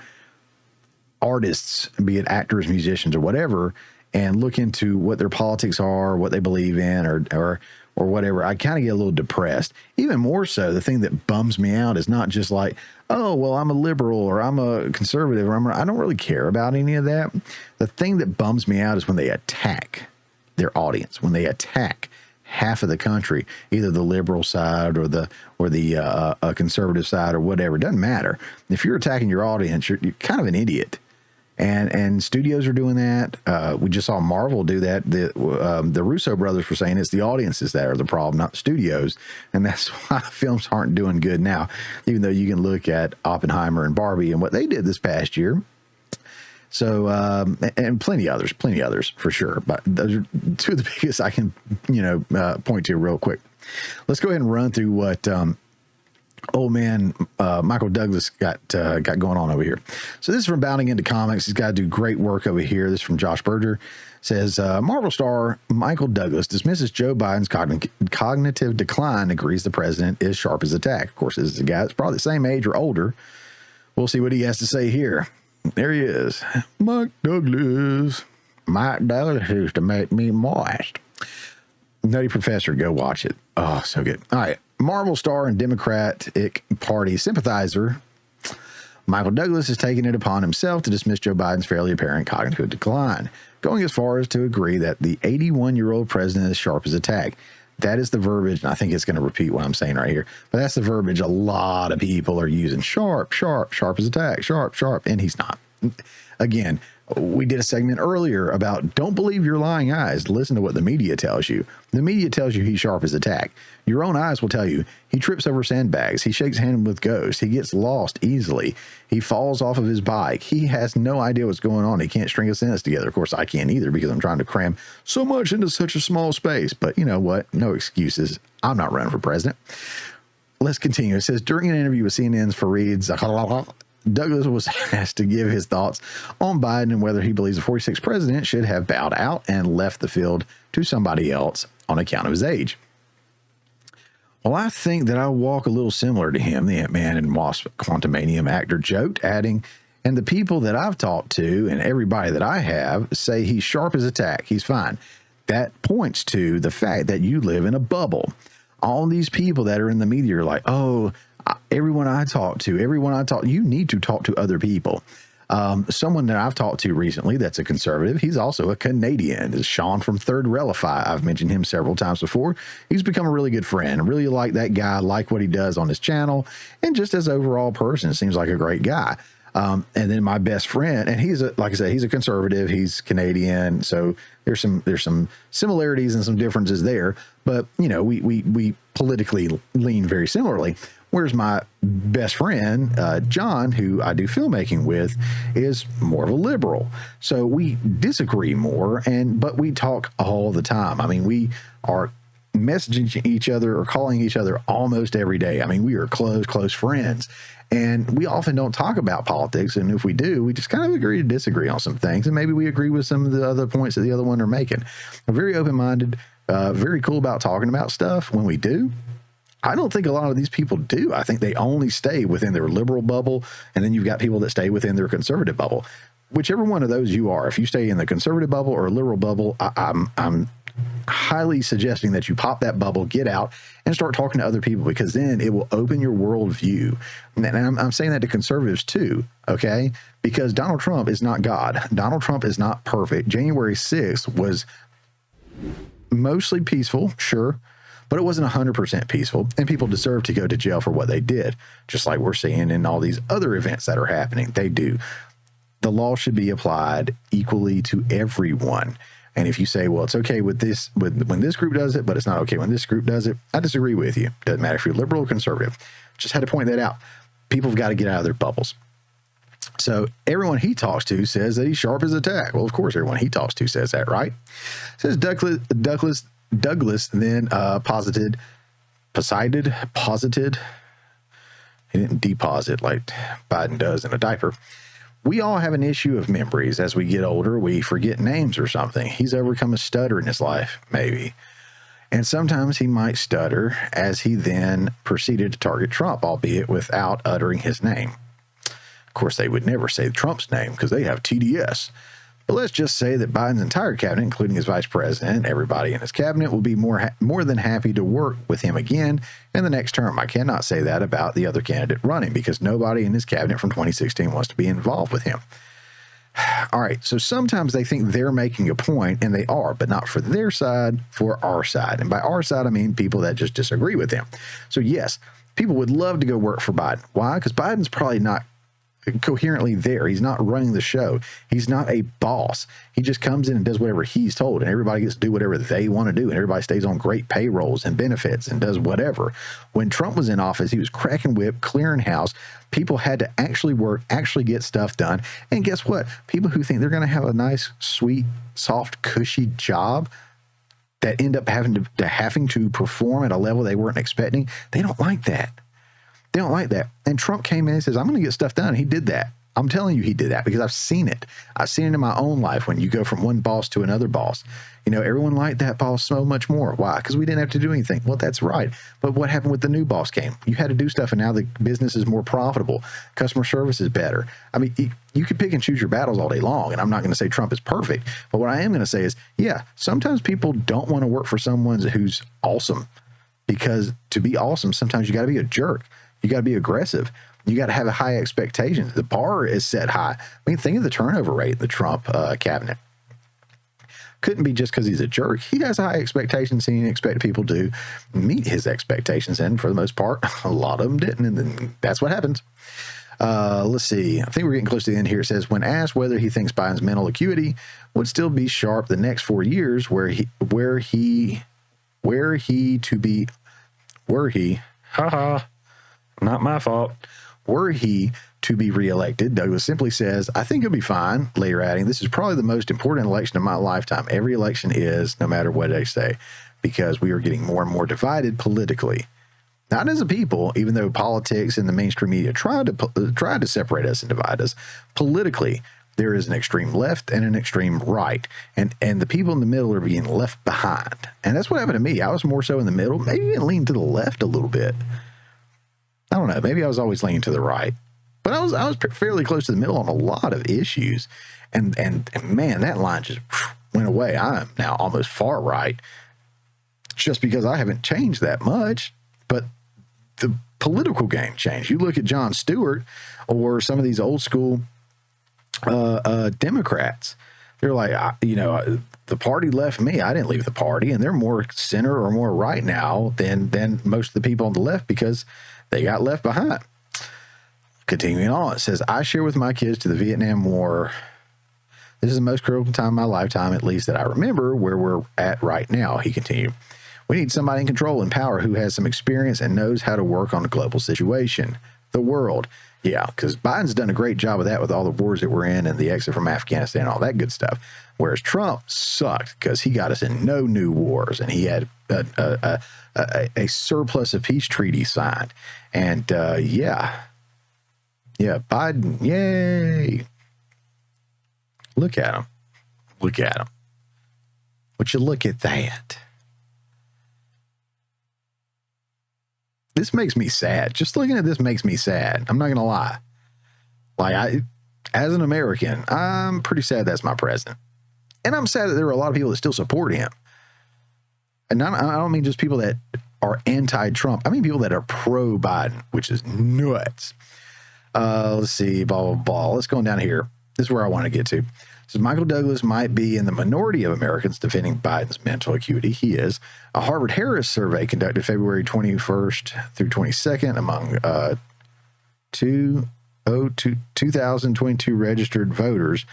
[SPEAKER 1] artists, be it actors, musicians, or whatever, and look into what their politics are, what they believe in, or whatever, I kind of get a little depressed. Even more so, the thing that bums me out is not just like, oh, well, I'm a liberal or I'm a conservative, or I don't really care about any of that. The thing that bums me out is when they attack their audience, when they attack half of the country, either the liberal side or the conservative side or whatever. It doesn't matter. If you're attacking your audience, you're kind of an idiot. And studios are doing that. We just saw Marvel do that. The Russo brothers were saying it's the audiences that are the problem, not the studios. And that's why films aren't doing good now, even though you can look at Oppenheimer and Barbie and what they did this past year. So, and plenty others for sure. But those are two of the biggest I can, point to real quick. Let's go ahead and run through what old man Michael Douglas got going on over here. So this is from Bounding into Comics. He's got to do great work over here. This is from Josh Berger. Says Marvel star Michael Douglas dismisses Joe Biden's cognitive decline, agrees the president is sharp as a tack. Of course, this is a guy that's probably the same age or older. We'll see what he has to say here. There he is. Mike Douglas. Mike Douglas used to make me moist. Nutty Professor, go watch it. Oh, so good. All right. Marvel star and Democratic Party sympathizer Michael Douglas has taken it upon himself to dismiss Joe Biden's fairly apparent cognitive decline, going as far as to agree that the 81-year-old president is sharp as a tack. That is the verbiage, and I think it's going to repeat what I'm saying right here, but that's the verbiage a lot of people are using. Sharp as a tack, sharp, and he's not. Again, we did a segment earlier about don't believe your lying eyes. Listen to what the media tells you. The media tells you he's sharp as a tack. Your own eyes will tell you he trips over sandbags. He shakes hands with ghosts. He gets lost easily. He falls off of his bike. He has no idea what's going on. He can't string a sentence together. Of course, I can't either because I'm trying to cram so much into such a small space. But you know what? No excuses. I'm not running for president. Let's continue. It says, during an interview with CNN's Fareed Douglas was asked to give his thoughts on Biden and whether he believes the 46th president should have bowed out and left the field to somebody else on account of his age. Well, I think that I walk a little similar to him, the Ant-Man and Wasp Quantumanium actor joked, adding, and the people that I've talked to and everybody that I have say he's sharp as a tack. He's fine. That points to the fact that you live in a bubble. All these people that are in the media are like, oh, everyone I talk to, you need to talk to other people. Someone that I've talked to recently that's a conservative, he's also a Canadian, is Sean from Third Relify. I've mentioned him several times before. He's become a really good friend. I really like that guy, like what he does on his channel, and just as overall person, seems like a great guy. And then my best friend, and he's like I said, he's a conservative, he's Canadian, so there's some similarities and some differences there, but we politically lean very similarly. Whereas my best friend, John, who I do filmmaking with, is more of a liberal. So we disagree more, but we talk all the time. I mean, we are messaging each other or calling each other almost every day. I mean, we are close friends, and we often don't talk about politics. And if we do, we just kind of agree to disagree on some things. And maybe we agree with some of the other points that the other one are making. We're very open-minded, very cool about talking about stuff when we do. I don't think a lot of these people do. I think they only stay within their liberal bubble, and then you've got people that stay within their conservative bubble. Whichever one of those you are, if you stay in the conservative bubble or liberal bubble, I'm highly suggesting that you pop that bubble, get out, and start talking to other people, because then it will open your worldview. And I'm saying that to conservatives too, okay? Because Donald Trump is not God. Donald Trump is not perfect. January 6th was mostly peaceful, sure, but it wasn't 100% peaceful, and people deserve to go to jail for what they did, just like we're seeing in all these other events that are happening. They do. The law should be applied equally to everyone. And if you say, well, it's okay with this, when this group does it, but it's not okay when this group does it, I disagree with you. Doesn't matter if you're liberal or conservative. Just had to point that out. People have got to get out of their bubbles. So everyone he talks to says that he's sharp as a tack. Well, of course, everyone he talks to says that, right? Says Douglas then posited, he didn't deposit like Biden does in a diaper. We all have an issue of memories. As we get older, we forget names or something. He's overcome a stutter in his life, maybe. And sometimes he might stutter, as he then proceeded to target Trump, albeit without uttering his name. Of course, they would never say Trump's name because they have TDS. But let's just say that Biden's entire cabinet, including his vice president, everybody in his cabinet, will be more than happy to work with him again in the next term. I cannot say that about the other candidate running, because nobody in his cabinet from 2016 wants to be involved with him. All right, so sometimes they think they're making a point, and they are, but not for their side, for our side. And by our side, I mean people that just disagree with him. So yes, people would love to go work for Biden. Why? Because Biden's probably not coherently there. He's not running the show. He's not a boss. He just comes in and does whatever he's told, and everybody gets to do whatever they want to do, and everybody stays on great payrolls and benefits and does whatever. When Trump was in office, he was cracking whip, clearing house. People had to actually work, actually get stuff done. And guess what? People who think they're going to have a nice, sweet, soft, cushy job that end up having to perform at a level they weren't expecting, they don't like that. They don't like that. And Trump came in and says, I'm going to get stuff done. He did that. I'm telling you, he did that because I've seen it. I've seen it in my own life when you go from one boss to another boss. You know, everyone liked that boss so much more. Why? Because we didn't have to do anything. Well, that's right. But what happened with the new boss came? You had to do stuff, and now the business is more profitable. Customer service is better. I mean, you can pick and choose your battles all day long, and I'm not going to say Trump is perfect. But what I am going to say is, yeah, sometimes people don't want to work for someone who's awesome, because to be awesome, sometimes you got to be a jerk. You got to be aggressive. You got to have a high expectations. The bar is set high. I mean, think of the turnover rate in the Trump cabinet. Couldn't be just because he's a jerk. He has high expectations, and he expected people to meet his expectations. And for the most part, a lot of them didn't. And then that's what happens. Let's see. I think we're getting close to the end here. It says, when asked whether he thinks Biden's mental acuity would still be sharp the next 4 years, were he not my fault. Were he to be reelected, Douglas simply says, I think he'll be fine, later adding, this is probably the most important election of my lifetime. Every election is, no matter what they say, because we are getting more and more divided politically. Not as a people, even though politics and the mainstream media tried to separate us and divide us. Politically, there is an extreme left and an extreme right, and the people in the middle are being left behind. And that's what happened to me. I was more so in the middle, maybe even leaning to the left a little bit. I don't know. Maybe I was always leaning to the right, but I was fairly close to the middle on a lot of issues. And man, that line just went away. I am now almost far right, just because I haven't changed that much. But the political game changed. You look at Jon Stewart or some of these old school Democrats. They're like, the party left me. I didn't leave the party, and they're more center or more right now than most of the people on the left, because they got left behind. Continuing on, it says, I share with my kids to the Vietnam War. This is the most critical time of my lifetime, at least that I remember, where we're at right now, he continued. We need somebody in control and power who has some experience and knows how to work on a global situation. The world. Yeah, because Biden's done a great job of that with all the wars that we're in and the exit from Afghanistan, all that good stuff. Whereas Trump sucked because he got us in no new wars and he had a surplus of peace treaty signed. And yeah, Biden, yay. Look at him. Look at him. Would you look at that? This makes me sad. Just looking at this makes me sad. I'm not going to lie. Like, as an American, I'm pretty sad that's my president. And I'm sad that there are a lot of people that still support him. And I don't mean just people that are anti-Trump. I mean people that are pro-Biden, which is nuts. Let's see, blah, blah, blah. Let's go on down here. This is where I want to get to. So Michael Douglas might be in the minority of Americans defending Biden's mental acuity. He is. A Harvard-Harris survey conducted February 21st through 22nd among 2,022 registered voters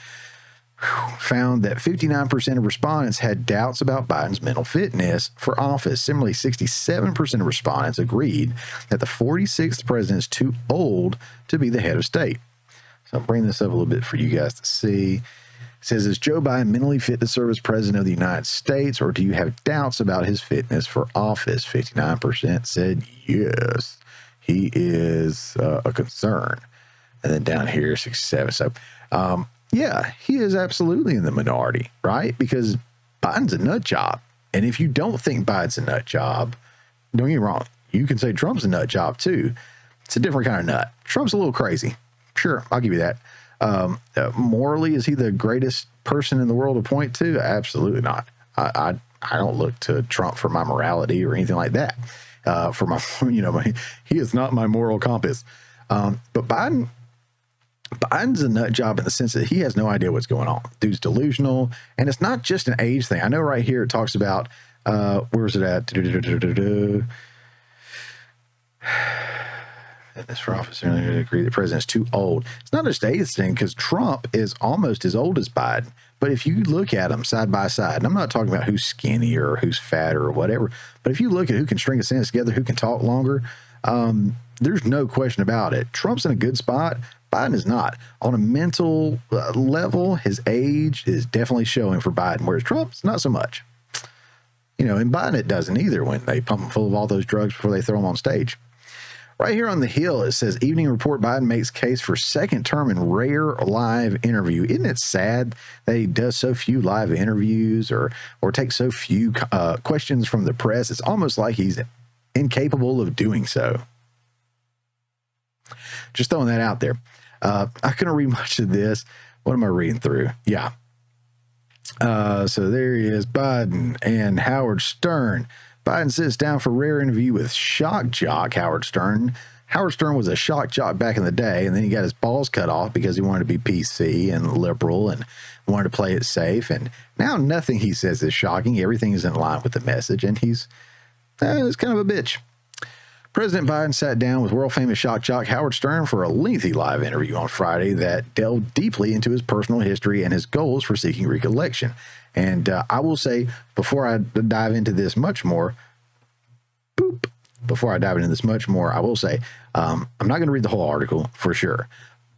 [SPEAKER 1] found that 59% of respondents had doubts about Biden's mental fitness for office. Similarly, 67% of respondents agreed that the 46th president is too old to be the head of state. So I'll bring this up a little bit for you guys to see. It says, is Joe Biden mentally fit to serve as president of the United States, or do you have doubts about his fitness for office? 59% said yes, he is a concern. And then down here, 67. So, yeah, he is absolutely in the minority, right? Because Biden's a nut job. And if you don't think Biden's a nut job, don't get me wrong, you can say Trump's a nut job too. It's a different kind of nut. Trump's a little crazy. Sure, I'll give you that. Morally, is he the greatest person in the world to point to? Absolutely not. I don't look to Trump for my morality or anything like that. For my, he is not my moral compass. But Biden's a nut job in the sense that he has no idea what's going on. Dude's delusional, and it's not just an age thing. I know right here it talks about where's it at? This for office, I agree the president's too old. It's not just age thing because Trump is almost as old as Biden. But if you look at them side by side, and I'm not talking about who's skinnier or who's fatter or whatever, but if you look at who can string a sentence together, who can talk longer, there's no question about it. Trump's in a good spot. Biden is not. On a mental level, his age is definitely showing for Biden, whereas Trump's not so much. And Biden it doesn't either when they pump him full of all those drugs before they throw him on stage. Right here on the Hill, it says, Evening Report, Biden makes case for second term in rare live interview. Isn't it sad that he does so few live interviews or takes so few questions from the press? It's almost like he's incapable of doing so. Just throwing that out there. I couldn't read much of this. What am I reading through? Yeah. So there he is, Biden and Howard Stern. Biden sits down for rare interview with shock jock Howard Stern. Howard Stern was a shock jock back in the day, and then he got his balls cut off because he wanted to be PC and liberal and wanted to play it safe. And now nothing he says is shocking. Everything is in line with the message, and he's kind of a bitch. President Biden sat down with world-famous shock jock Howard Stern for a lengthy live interview on Friday that delved deeply into his personal history and his goals for seeking re-election. And I will say, before I dive into this much more, I will say, I'm not going to read the whole article for sure,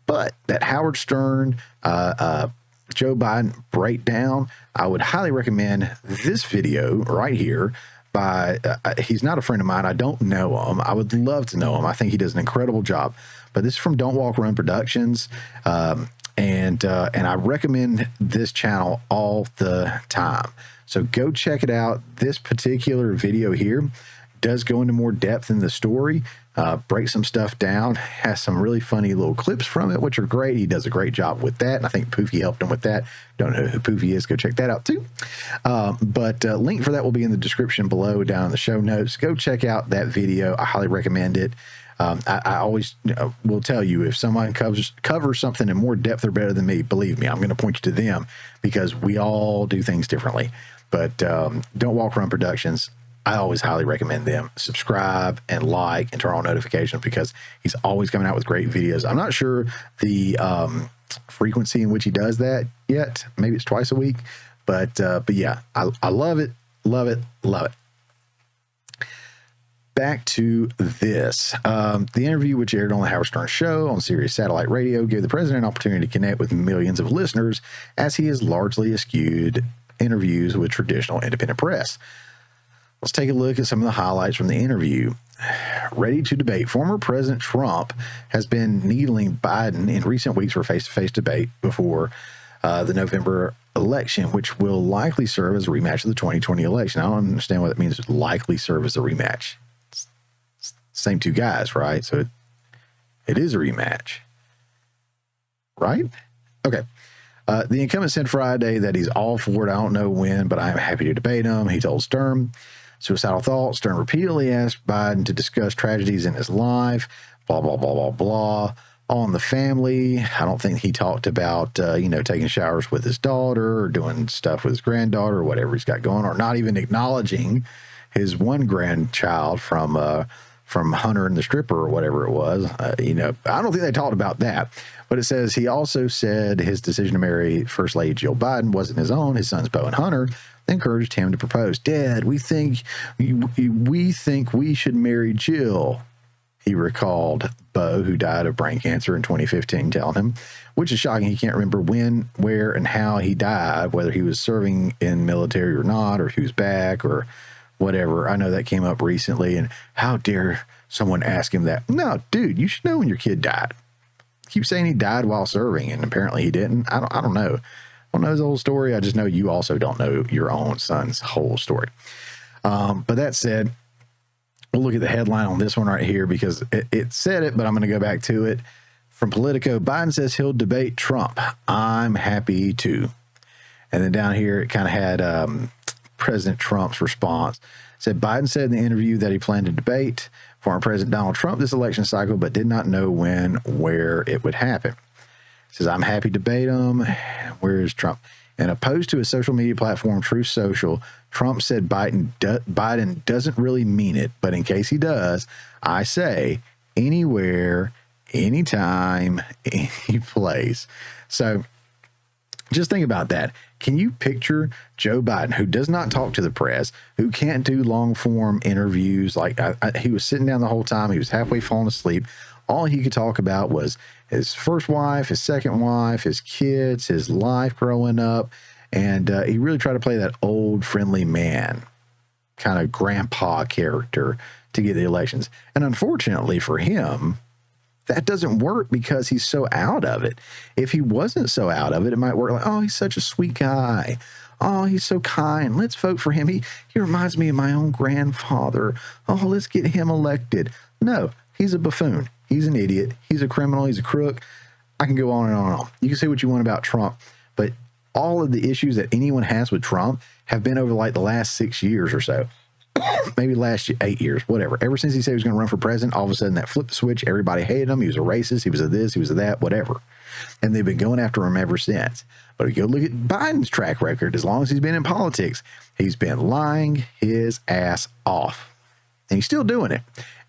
[SPEAKER 1] but that Howard Stern, Joe Biden breakdown, I would highly recommend this video right here by, he's not a friend of mine. I don't know him. I would love to know him. I think he does an incredible job, but this is from Don't Walk Run Productions. And I recommend this channel all the time. So go check it out. This particular video here does go into more depth in the story, breaks some stuff down, has some really funny little clips from it, which are great. He does a great job with that. And I think Poofy helped him with that. Don't know who Poofy is. Go check that out too. But link for that will be in the description below down in the show notes. Go check out that video. I highly recommend it. I always will tell you, if someone covers something in more depth or better than me, believe me, I'm going to point you to them because we all do things differently. But Don't Walk Run Productions, I always highly recommend them. Subscribe and like and turn on notifications because he's always coming out with great videos. I'm not sure the frequency in which he does that yet. Maybe it's twice a week. But yeah, I love it, love it, love it. back to this. The interview, which aired on the Howard Stern Show on Sirius Satellite Radio, gave the president an opportunity to connect with millions of listeners, as he has largely eschewed interviews with traditional independent press. Let's take a look at some of the highlights from the interview. Ready to debate. Former President Trump has been needling Biden in recent weeks for face-to-face debate before the November election, which will likely serve as a rematch of the 2020 election. I don't understand what it means, likely serve as a rematch. It's same two guys, right? So it is a rematch, right? Okay. The incumbent said Friday that he's all for it. I don't know when, but I'm happy to debate him. He told Stern. Suicidal thoughts. Stern repeatedly asked Biden to discuss tragedies in his life, blah, blah, blah, blah, blah. On the family, I don't think he talked about, taking showers with his daughter or doing stuff with his granddaughter or whatever he's got going, or not even acknowledging his one grandchild from Hunter and the stripper or whatever it was. I don't think they talked about that. But it says he also said his decision to marry First Lady Jill Biden wasn't his own. His sons Beau and Hunter encouraged him to propose. Dad, we think we should marry Jill. He recalled Beau, who died of brain cancer in 2015, telling him, which is shocking. He can't remember when, where, and how he died, whether he was serving in military or not, or if he was back or whatever. I know that came up recently, and how dare someone ask him that? No, dude, you should know when your kid died. Keep saying he died while serving, and apparently he didn't. I don't know. I don't know his whole story. I just know you also don't know your own son's whole story. But that said, we'll look at the headline on this one right here because it said it, but I'm going to go back to it. From Politico, Biden says he'll debate Trump. I'm happy to. And then down here, it kind of had President Trump's response. It said Biden said in the interview that he planned to debate former President Donald Trump this election cycle, but did not know when, where it would happen. He says, I'm happy to debate him. Where is Trump? In a post to his social media platform, Truth Social, Trump said Biden doesn't really mean it, but in case he does, I say anywhere, anytime, any place. So just think about that. Can you picture Joe Biden, who does not talk to the press, who can't do long form interviews? Like he was sitting down the whole time. He was halfway falling asleep. All he could talk about was his first wife, his second wife, his kids, his life growing up. And he really tried to play that old friendly man kind of grandpa character to get the elections. And unfortunately for him, that doesn't work because he's so out of it. If he wasn't so out of it, it might work like, oh, he's such a sweet guy. Oh, he's so kind. Let's vote for him. He reminds me of my own grandfather. Oh, let's get him elected. No, he's a buffoon. He's an idiot. He's a criminal. He's a crook. I can go on and on and on. You can say what you want about Trump, but all of the issues that anyone has with Trump have been over like the last 6 years or so. Maybe last 8 years, whatever. Ever since he said he was going to run for president, all of a sudden that flipped the switch. Everybody hated him. He was a racist. He was a this. He was a that, whatever. And they've been going after him ever since. But if you go look at Biden's track record, as long as he's been in politics, he's been lying his ass off. And he's still doing it.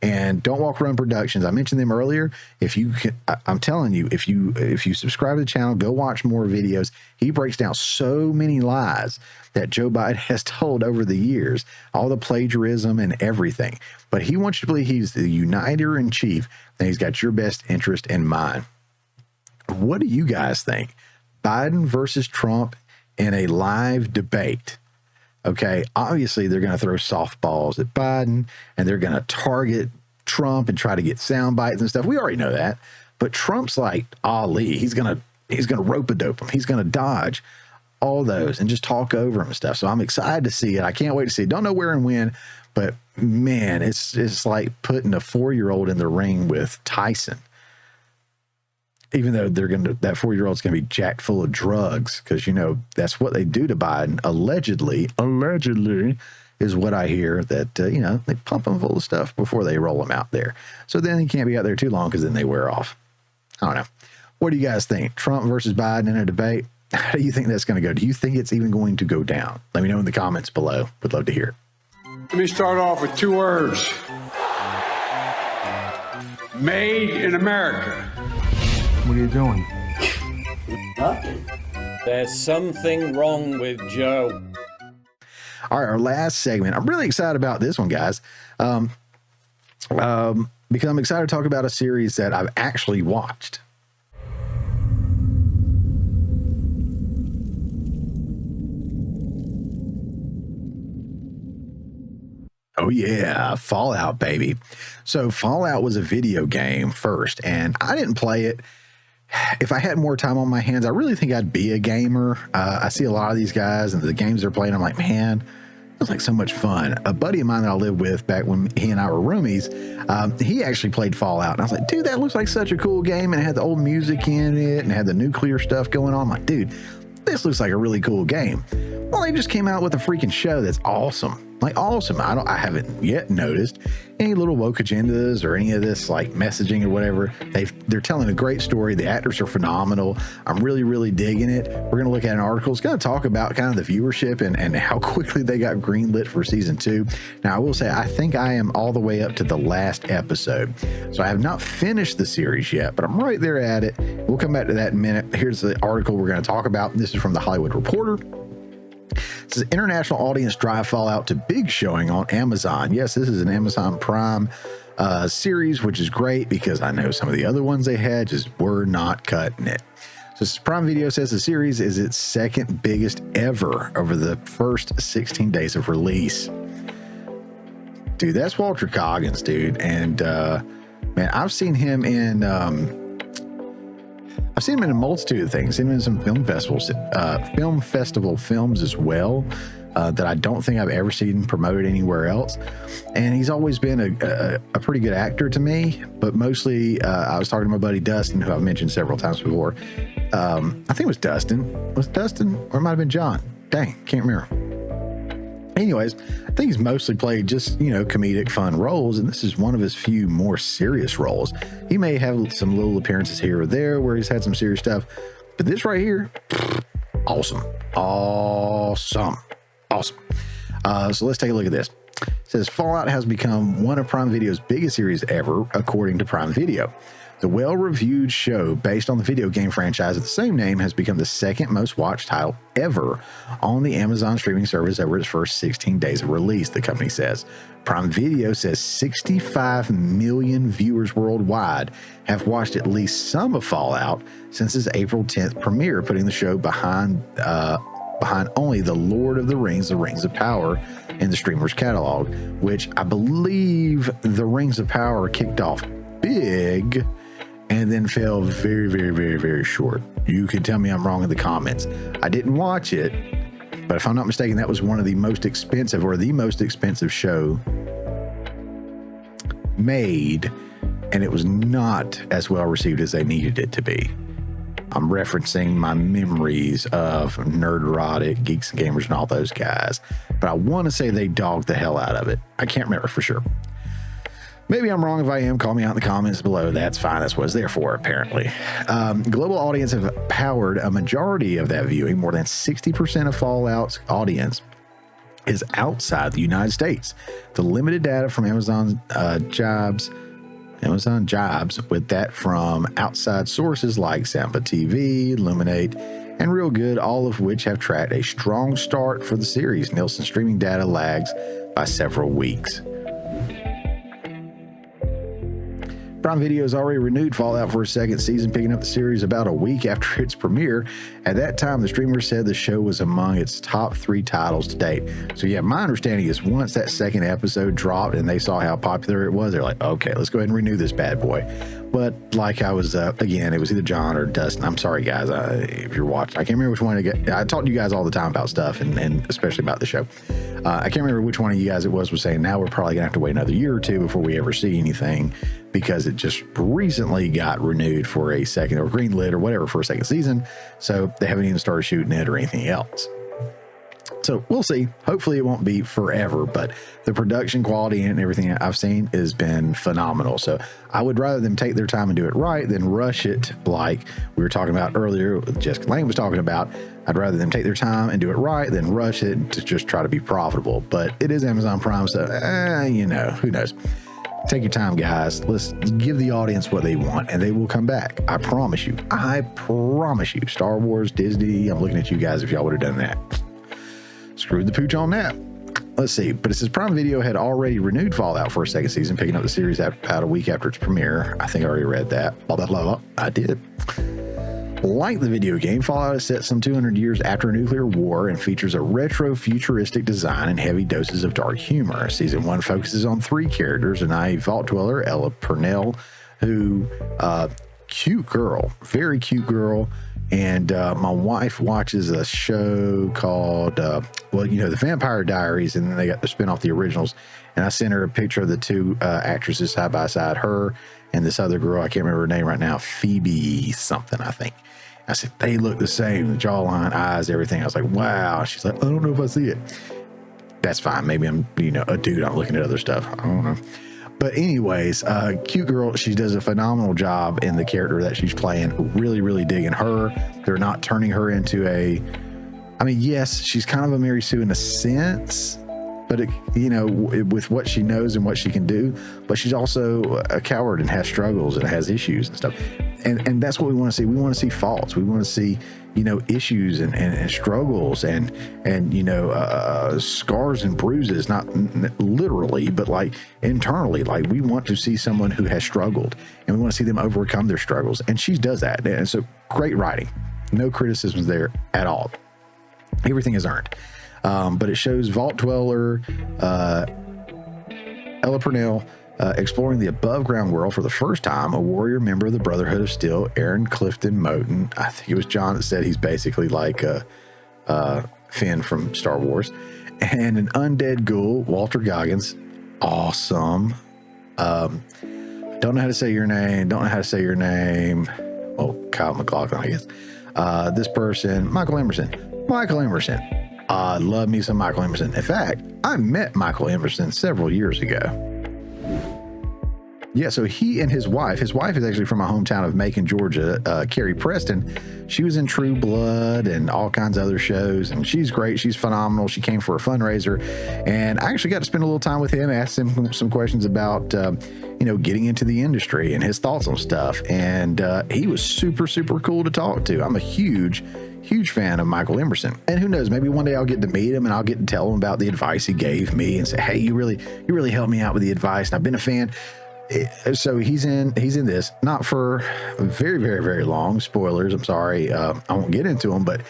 [SPEAKER 1] And Don't Walk Run Productions, I mentioned them earlier. If you can, I'm telling you, if you subscribe to the channel, go watch more videos. He breaks down so many lies that Joe Biden has told over the years, all the plagiarism and everything. But he wants you to believe he's the uniter in chief, and he's got your best interest in mind. What do you guys think? Biden versus Trump in a live debate. Okay, obviously they're going to throw softballs at Biden and they're going to target Trump and try to get sound bites and stuff. We already know that. But Trump's like Ali. He's going to rope-a-dope him. He's going to dodge all those and just talk over him and stuff. So I'm excited to see it. I can't wait to see it. Don't know where and when, but man, it's like putting a 4-year-old in the ring with Tyson. Even though that 4-year-old's going to be jacked full of drugs, because, that's what they do to Biden. Allegedly is what I hear, that, they pump him full of stuff before they roll him out there. So then he can't be out there too long because then they wear off. I don't know. What do you guys think? Trump versus Biden in a debate? How do you think that's going to go? Do you think it's even going to go down? Let me know in the comments below. Would love to hear it.
[SPEAKER 8] Let me start off with 2 words. Made in America.
[SPEAKER 11] What are you doing?
[SPEAKER 10] Nothing. There's something wrong with Joe.
[SPEAKER 1] All right, our last segment. I'm really excited about this one, guys. because I'm excited to talk about a series that I've actually watched. Oh yeah, Fallout, baby. So Fallout was a video game first, and I didn't play it. If I had more time on my hands, I really think I'd be a gamer. I see a lot of these guys and the games they're playing. I'm like, man, it was like so much fun. A buddy of mine that I lived with back when he and I were roomies, he actually played Fallout. And I was like, dude, that looks like such a cool game. And it had the old music in it and had the nuclear stuff going on. I'm like, dude, this looks like a really cool game. Well, they just came out with a freaking show that's awesome. Like awesome. I haven't yet noticed any little woke agendas or any of this like messaging or whatever. They're telling a great story. The actors are phenomenal. I'm really, really digging it. We're going to look at an article. It's going to talk about kind of the viewership and how quickly they got greenlit for season 2. Now, I will say, I think I am all the way up to the last episode. So I have not finished the series yet, but I'm right there at it. We'll come back to that in a minute. Here's the article we're going to talk about. This is from the Hollywood Reporter. It says international audience drive Fallout to big showing on Amazon. Yes, this is an Amazon Prime series, which is great because I know some of the other ones they had just were not cutting it. So Prime Video says the series is its second biggest ever over the first 16 days of release. Dude, that's Walter Goggins, dude. And man, I've seen him in a multitude of things. I've seen him in some film festivals, film festival films as well, that I don't think I've ever seen promoted anywhere else. And he's always been a pretty good actor to me, but mostly I was talking to my buddy Dustin, who I've mentioned several times before. I think it was Dustin. Was it Dustin? Or it might have been John. Dang, can't remember. Anyways, I think he's mostly played just, comedic, fun roles, and this is one of his few more serious roles. He may have some little appearances here or there where he's had some serious stuff, but this right here, awesome. So let's take a look at this. It says Fallout has become one of Prime Video's biggest series ever, according to Prime Video. The well-reviewed show based on the video game franchise of the same name has become the second most watched title ever on the Amazon streaming service over its first 16 days of release, the company says. Prime Video says 65 million viewers worldwide have watched at least some of Fallout since its April 10th premiere, putting the show behind only The Lord of the Rings of Power in the streamer's catalog, which I believe The Rings of Power kicked off big and then fell very, very, very, very short. You can tell me I'm wrong in the comments. I didn't watch it, but if I'm not mistaken, that was one of the most expensive or the most expensive show made, and it was not as well received as they needed it to be. I'm referencing my memories of Nerd-Erotic, Geeks and Gamers, and all those guys, but I want to say they dogged the hell out of it. I can't remember for sure. Maybe I'm wrong. If I am, call me out in the comments below. That's fine. That's what it's there for, apparently. Global audience have powered a majority of that viewing. More than 60% of Fallout's audience is outside the United States. The limited data from Amazon Jobs, with that from outside sources like Sampa TV, Illuminate, and Real Good, all of which have tracked a strong start for the series. Nielsen streaming data lags by several weeks. Prime Video has already renewed Fallout for a second season, picking up the series about a week after its premiere. At that time, the streamer said the show was among its top 3 titles to date. So yeah, my understanding is once that second episode dropped and they saw how popular it was, they're like, okay, let's go ahead and renew this bad boy. But like I was, again, it was either John or Dustin. I'm sorry, guys, if you're watching. I can't remember which one to get. I talk to you guys all the time about stuff and especially about the show. I can't remember which one of you guys it was saying now we're probably going to have to wait another year or two before we ever see anything, because it just recently got renewed for a second, or greenlit or whatever, for a second season. So they haven't even started shooting it or anything else. So we'll see. Hopefully it won't be forever, but the production quality and everything I've seen has been phenomenal. So I would rather them take their time and do it right than rush it like we were talking about earlier, Jessica Lange was talking about. I'd rather them take their time and do it right than rush it to just try to be profitable. But it is Amazon Prime, so who knows? Take your time, guys. Let's give the audience what they want, and they will come back. I promise you. I promise you. Star Wars, Disney, I'm looking at you guys if y'all would have done that. Screwed the pooch on that. let's see. But it says Prime Video had already renewed Fallout for a second season, picking up the series about a week after its premiere. I think I already read that. Blah, blah, blah, blah. I did. Like the video game, Fallout is set some 200 years after a nuclear war and features a retro futuristic design and heavy doses of dark humor. Season 1 focuses on 3 characters: a naive vault dweller, Ella Purnell, who, cute girl, very cute girl. And my wife watches a show called, the Vampire Diaries, and then they got to spin off the originals. And I sent her a picture of the 2 actresses side by side, her and this other girl. I can't remember her name right now, Phoebe something, I think. I said, they look the same, the jawline, eyes, everything. I was like, wow. She's like, I don't know if I see it. That's fine. Maybe I'm, a dude. I'm looking at other stuff. I don't know. But anyways, cute girl. She does a phenomenal job in the character that she's playing. Really, really digging her. They're not turning her into yes, she's kind of a Mary Sue in a sense, but with what she knows and what she can do. But she's also a coward and has struggles and has issues and stuff. And that's what we want to see. We want to see faults. We want to see, issues and struggles and scars and bruises, not literally, but like internally. Like, we want to see someone who has struggled, and we want to see them overcome their struggles. And she does that. And so, great writing. No criticisms there at all. Everything is earned. But it shows Vault Dweller, Ella Purnell, exploring the above-ground world for the first time. A warrior member of the Brotherhood of Steel, Aaron Clifton Moten. I think it was John that said he's basically like Finn from Star Wars. And an undead ghoul, Walter Goggins. Awesome. Don't know how to say your name. Oh, Kyle MacLachlan, I guess. This person, Michael Emerson. I love me some Michael Emerson. In fact, I met Michael Emerson several years ago. Yeah, so he and his wife is actually from my hometown of Macon, Georgia, Carrie Preston. She was in True Blood and all kinds of other shows, and she's great. She's phenomenal. She came for a fundraiser, and I actually got to spend a little time with him, asked him some questions about, getting into the industry and his thoughts on stuff. And he was super, super cool to talk to. I'm a huge fan of Michael Emerson. And who knows, maybe one day I'll get to meet him and I'll get to tell him about the advice he gave me and say, hey, you really helped me out with the advice, and I've been a fan. So he's in this, not for very, very, very long. Spoilers. I'm sorry. I won't get into them, but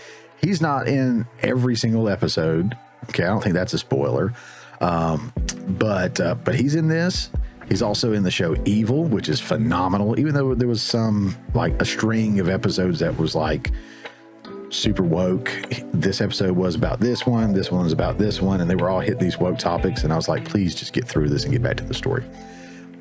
[SPEAKER 1] he's not in every single episode. Okay. I don't think that's a spoiler. But he's in this. He's also in the show Evil, which is phenomenal. Even though there was some, like, a string of episodes that was like super woke. This episode was about this one. This one was about this one. And they were all hitting these woke topics. And I was like, please just get through this and get back to the story.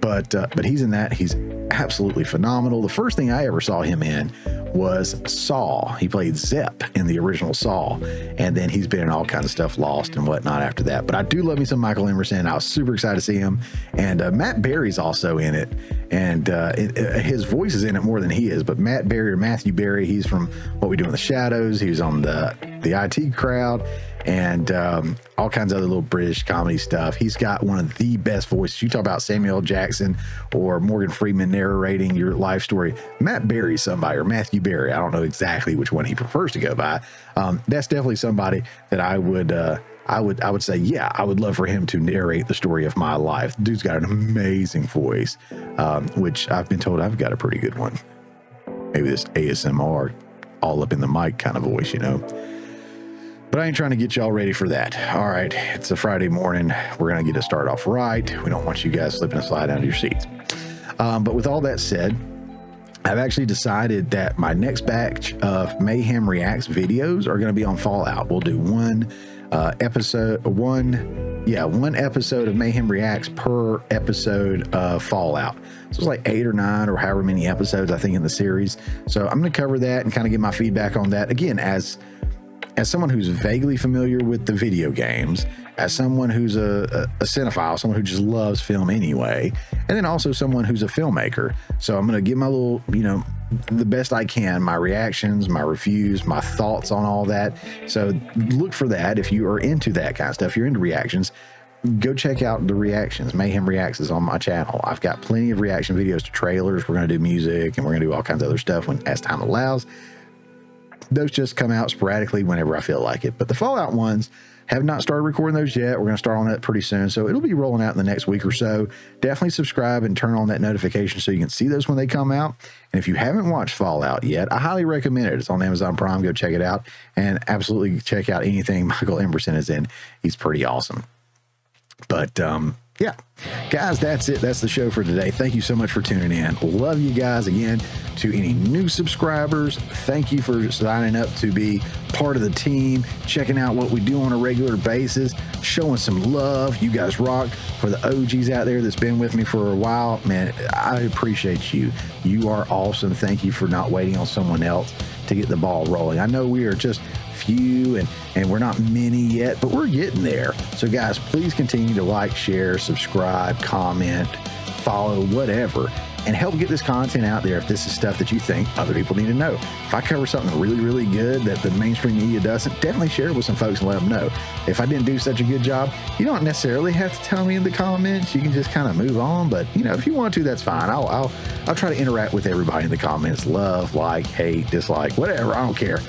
[SPEAKER 1] But he's in that. He's absolutely phenomenal. The first thing I ever saw him in was Saw. He played Zep in the original Saw, and then he's been in all kinds of stuff, Lost and whatnot after that. But I do love me some Michael Emerson. I was super excited to see him. And Matt Berry's also in it, and his voice is in it more than he is. But Matt Berry, or Matthew Berry, he's from What We Do in the Shadows. He was on the IT Crowd, and all kinds of other little British comedy stuff. He's got one of the best voices. You talk about Samuel L. Jackson or Morgan Freeman narrating your life story. Matt Berry's somebody, or Matthew Berry. I don't know exactly which one he prefers to go by. That's definitely somebody that I would say, yeah, I would love for him to narrate the story of my life. The dude's got an amazing voice, which I've been told I've got a pretty good one. Maybe this ASMR, all up in the mic kind of voice, But I ain't trying to get y'all ready for that. All right, it's a Friday morning. We're going to get it started off right. We don't want you guys slipping and sliding out of your seats. But with all that said, I've actually decided that my next batch of Mayhem Reacts videos are going to be on Fallout. We'll do one episode of Mayhem Reacts per episode of Fallout. So it's like 8 or 9 or however many episodes I think in the series. So I'm going to cover that and kind of get my feedback on that. Again, as someone who's vaguely familiar with the video games, as someone who's a cinephile, someone who just loves film anyway, and then also someone who's a filmmaker. So I'm going to give my little, the best I can, my reactions, my reviews, my thoughts on all that. So look for that. If you are into that kind of stuff, you're into reactions, go check out the reactions. Mayhem Reacts is on my channel. I've got plenty of reaction videos to trailers. We're going to do music, and we're going to do all kinds of other stuff as time allows. those just come out sporadically whenever I feel like it. But the Fallout ones, have not started recording those yet. We're going to start on that pretty soon. So it'll be rolling out in the next week or so. Definitely subscribe and turn on that notification so you can see those when they come out. And if you haven't watched Fallout yet, I highly recommend it. It's on Amazon Prime. Go check it out and absolutely check out anything Michael Emerson is in. He's pretty awesome. But, yeah, guys, that's it. That's the show for today. Thank you so much for tuning in. Love you guys. Again, to any new subscribers, thank you for signing up to be part of the team, checking out what we do on a regular basis, showing some love. You guys rock. For the OGs out there that's been with me for a while, man, I appreciate you. You are awesome. Thank you for not waiting on someone else to get the ball rolling. I know we are just few and we're not many yet, but we're getting there. So guys, please continue to like, share, subscribe, comment, follow, whatever, and help get this content out there if this is stuff that you think other people need to know. If I cover something really, really good that the mainstream media doesn't, definitely share it with some folks and let them know. If I didn't do such a good job, you don't necessarily have to tell me in the comments. You can just kind of move on. But you know, if you want to, that's fine. I'll try to interact with everybody in the comments. Love, like, hate, dislike, whatever. I don't care.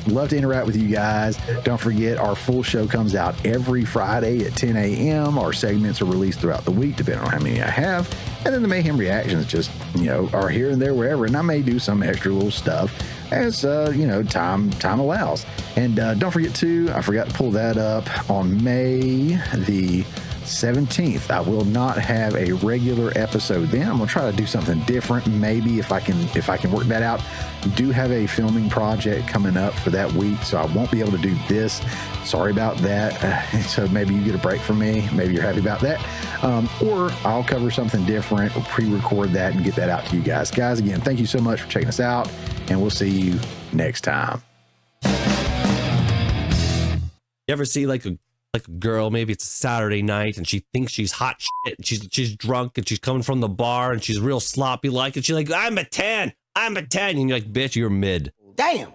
[SPEAKER 1] Love to interact with you guys. Don't forget, our full show comes out every Friday at 10 a.m. Our segments are released throughout the week, depending on how many I have. And then the Mayhem reactions just, you know, are here and there, wherever. And I may do some extra little stuff as, you know, time allows. And don't forget to, I forgot to pull that up, on May the 17th, I will not have a regular episode then. I'm gonna try to do something different, maybe if I can work that out. Do have a filming project coming up for that week, so I won't be able to do this. Sorry about that. So maybe you get a break from me. Maybe you're happy about that. Or I'll cover something different or pre-record that and get that out to you guys. Guys, again, thank you so much for checking us out, and we'll see you next time.
[SPEAKER 12] You ever see like a girl, maybe it's a Saturday night and she thinks she's hot shit, and she's drunk and she's coming from the bar and she's real sloppy like, and she's like, I'm a 10, and you're like, bitch, you're mid.
[SPEAKER 7] Damn.